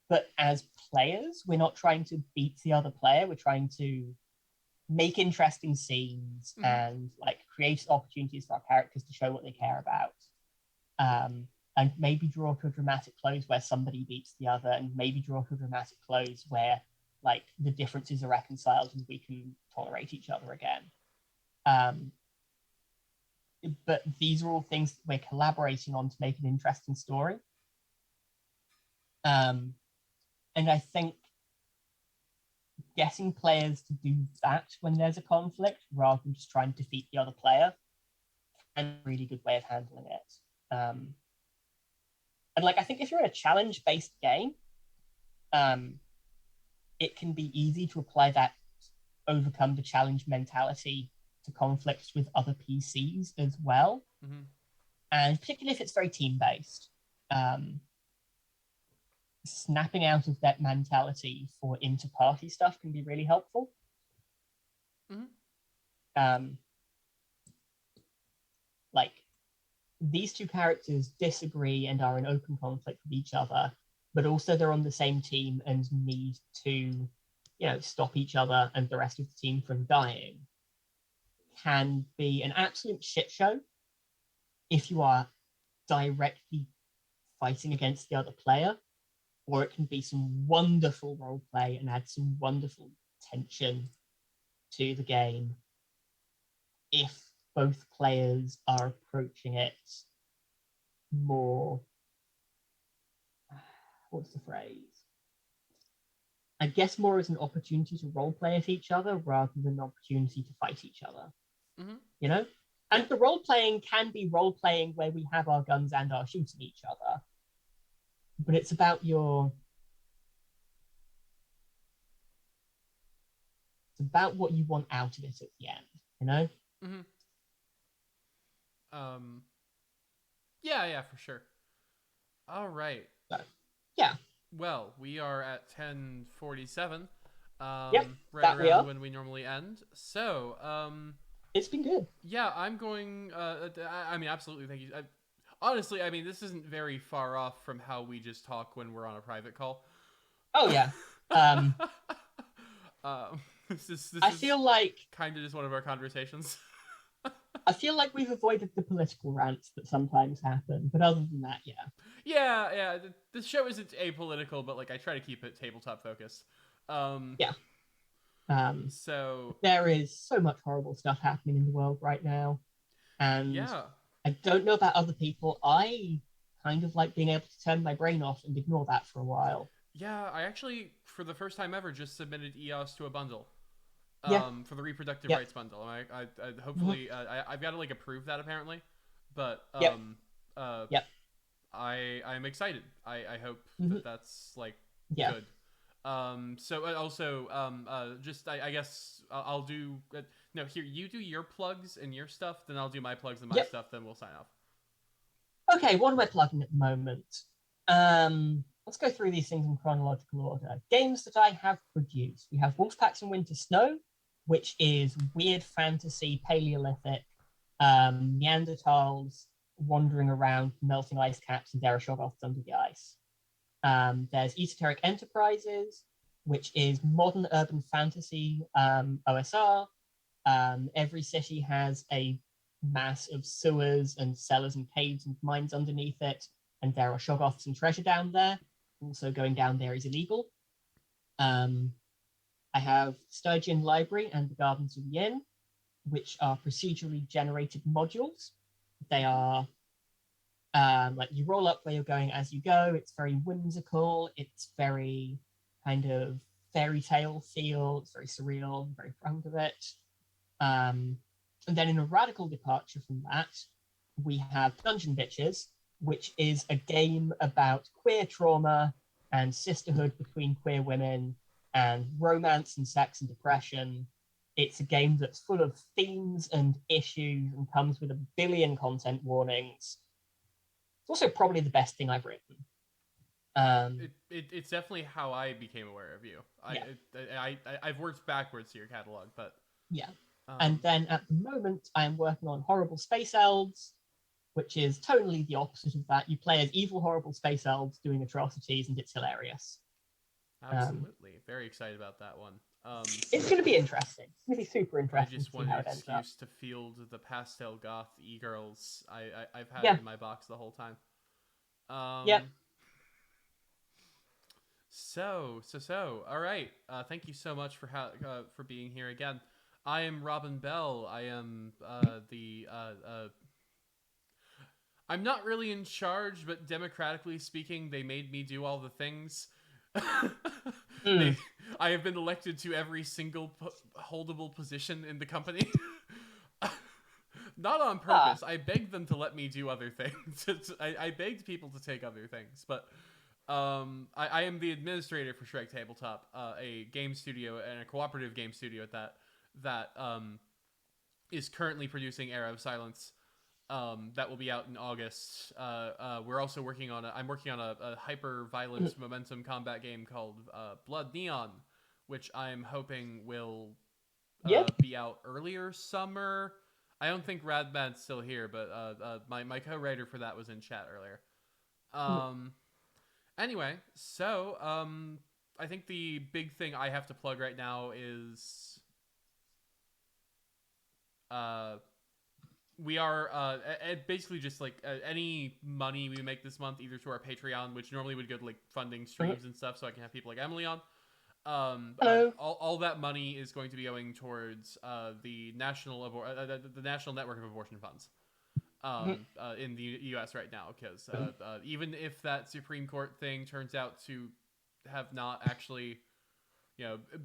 But as players, we're not trying to beat the other player. We're trying to make interesting scenes and like create opportunities for our characters to show what they care about. And maybe draw to a dramatic close where somebody beats the other, and maybe draw to a dramatic close where like the differences are reconciled and we can tolerate each other again. But these are all things that we're collaborating on to make an interesting story. And I think getting players to do that when there's a conflict rather than just trying to defeat the other player is a really good way of handling it. And like I think if you're in a challenge-based game, it can be easy to apply that overcome the challenge mentality to conflicts with other PCs as well. And particularly if it's very team-based. Snapping out of that mentality for inter-party stuff can be really helpful. Like these two characters disagree and are in open conflict with each other, but also they're on the same team and need to, you know, stop each other and the rest of the team from dying, can be an absolute shit show if you are directly fighting against the other player, or it can be some wonderful role play and add some wonderful tension to the game if both players are approaching it more, what's the phrase? I guess more as an opportunity to role play at each other rather than an opportunity to fight each other. You know? And the role playing can be role playing where we have our guns and are shooting each other. But it's about what you want out of it at the end, you know? Yeah, for sure. All right. Yeah. Well, we are at 10:47. Yep, right around when we normally end. So, it's been good. Yeah, I'm going. I mean, absolutely. Thank you. Honestly, I mean, this isn't very far off from how we just talk when we're on a private call. Oh yeah. This I feel like kind of just one of our conversations. I feel like we've avoided the political rants that sometimes happen, but other than that, yeah. Yeah. The show isn't apolitical, but like I try to keep it tabletop focused. Um, Yeah. Um, so there is so much horrible stuff happening in the world right now, and yeah, I don't know about other people. I kind of like being able to turn my brain off and ignore that for a while. yeah. I actually, for the first time ever, just submitted EOS to a bundle. Yeah, For the reproductive yeah, rights bundle. I mhm, hopefully I've got to like approve that apparently, but yep, uh, yep, I'm excited. I hope mhm, that that's like yeah. good. So also just I guess I'll do no here you do your plugs and your stuff, then I'll do my plugs and my Yep. stuff, then we'll sign off. Okay, what am I plugging at the moment? Let's go through these things in chronological order. Games that I have produced. We have Wolfpacks and Winter Snow, which is weird fantasy, Paleolithic, Neanderthals wandering around, melting ice caps, and Dereshoggoths under the ice. There's Esoteric Enterprises, which is modern urban fantasy OSR. Every city has a mass of sewers and cellars and caves and mines underneath it, and there are shoggoths and treasure down there. Also, going down there is illegal. Um, I have Sturgeon Library and the Gardens of Yin, which are procedurally generated modules. They are like you roll up where you're going as you go. It's very whimsical. It's very kind of fairy tale feel. It's very surreal. I'm very proud of it. Um, and then in a radical departure from that, we have Dungeon Bitches, which is a game about queer trauma and sisterhood between queer women and romance and sex and depression. It's a game that's full of themes and issues and comes with a billion content warnings. It's also probably the best thing I've written. It's definitely how I became aware of you. Yeah, I've worked backwards to your catalog, but yeah. And um then at the moment, I am working on Horrible Space Elves, which is totally the opposite of that. You play as evil, horrible space elves doing atrocities, and it's hilarious. Um, absolutely very excited about that one. it's going to be interesting. It's going to be super I interesting to just see want how an it ends up. excuse to field the pastel goth e-girls. I've had it Yeah, in my box the whole time. yeah. Um, so. All right. Thank you so much for being here again. I am Robin Bell. I am the I'm not really in charge, but democratically speaking, they made me do all the things. Mm. they, I have been elected to every single holdable position in the company. Not on Ah, purpose. I begged them to let me do other things. I begged people to take other things, but I am the administrator for Shrike Tabletop, a game studio and a cooperative game studio at that is currently producing Era of Silence. That will be out in August. We're also working on I'm working on a hyper violent momentum combat game called Blood Neon, which I'm hoping will yep. be out earlier summer. I don't think Radman's still here, but my co-writer for that was in chat earlier. Um, anyway, so I think the big thing I have to plug right now is uh, we are basically just like any money we make this month, either to our Patreon, which normally would go to like funding streams and stuff, so I can have people like Emily on. Hello. All that money is going to be going towards the the National Network of Abortion Funds in the U.S. right now, because even if that Supreme Court thing turns out to have not actually,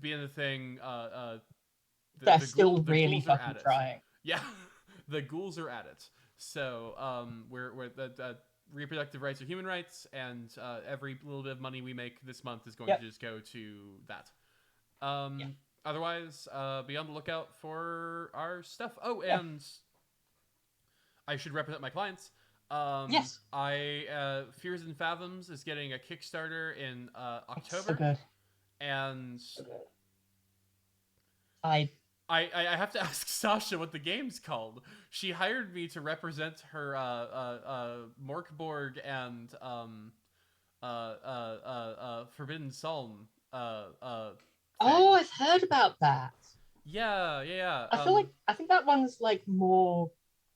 being a thing, They're still the really ghouls are fucking at it. trying. Yeah, the ghouls are at it. So we're the reproductive rights are human rights, and every little bit of money we make this month is going Yep. to just go to that. Yeah. Otherwise, be on the lookout for our stuff. Oh, Yeah. and I should represent my clients. Yes. Fears and Fathoms is getting a Kickstarter in It's so October, good. and So good. I. I have to ask Sasha what the game's called. She hired me to represent her Morkborg and Forbidden Psalm Oh, thing. I've heard about that. Yeah. I think that one's like more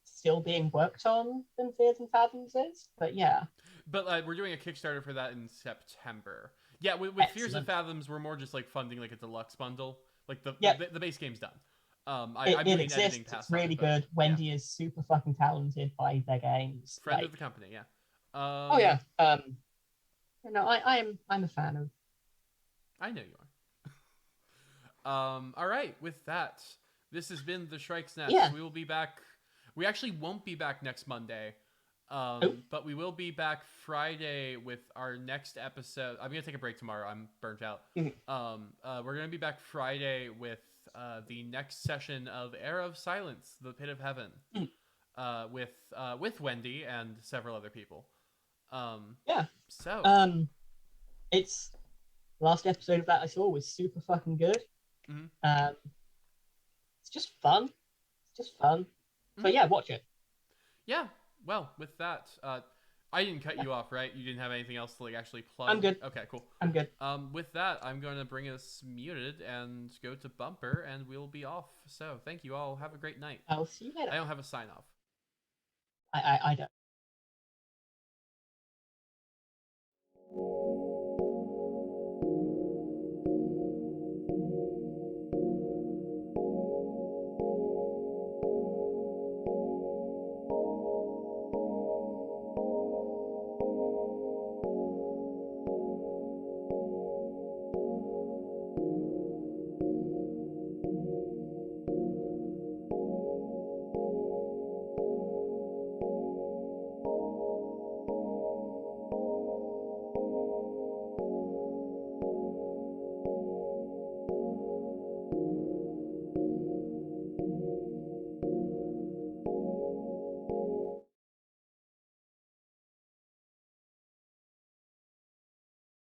still being worked on than Fears and Fathoms is. But yeah, but we're doing a Kickstarter for that in September. Yeah, with Fears and excellent. Fathoms, we're more just like funding like a deluxe bundle. Like Yep, the base game's done. I'm it doing editing exists. It's tasks on it, really but good. yeah, Wendy is super fucking talented by their games. friend of Like, the company. Yeah. oh yeah, you know, I'm a fan of. I know you are. All right. With that, this has been the Shrike's Nest. Yeah. We will be back. We actually won't be back next Monday. Oh, But we will be back Friday with our next episode. I'm gonna take a break tomorrow. I'm burnt out. mhm. We're gonna be back Friday with the next session of Era of Silence, the Pit of Heaven, Mhm. with Wendy and several other people. Yeah. So, Um, it's last episode of that I saw was super fucking good. mm-hmm, Um, it's just fun. It's just fun. So mm-hmm. yeah, watch it. Yeah. Well, with that, I didn't cut Yeah, you off, right? You didn't have anything else to like actually plug. I'm good. Okay, cool. I'm good. With that, I'm going to bring us muted and go to bumper, and we'll be off. So, thank you all. Have a great night. I'll see you later. I don't have a sign off. I don't.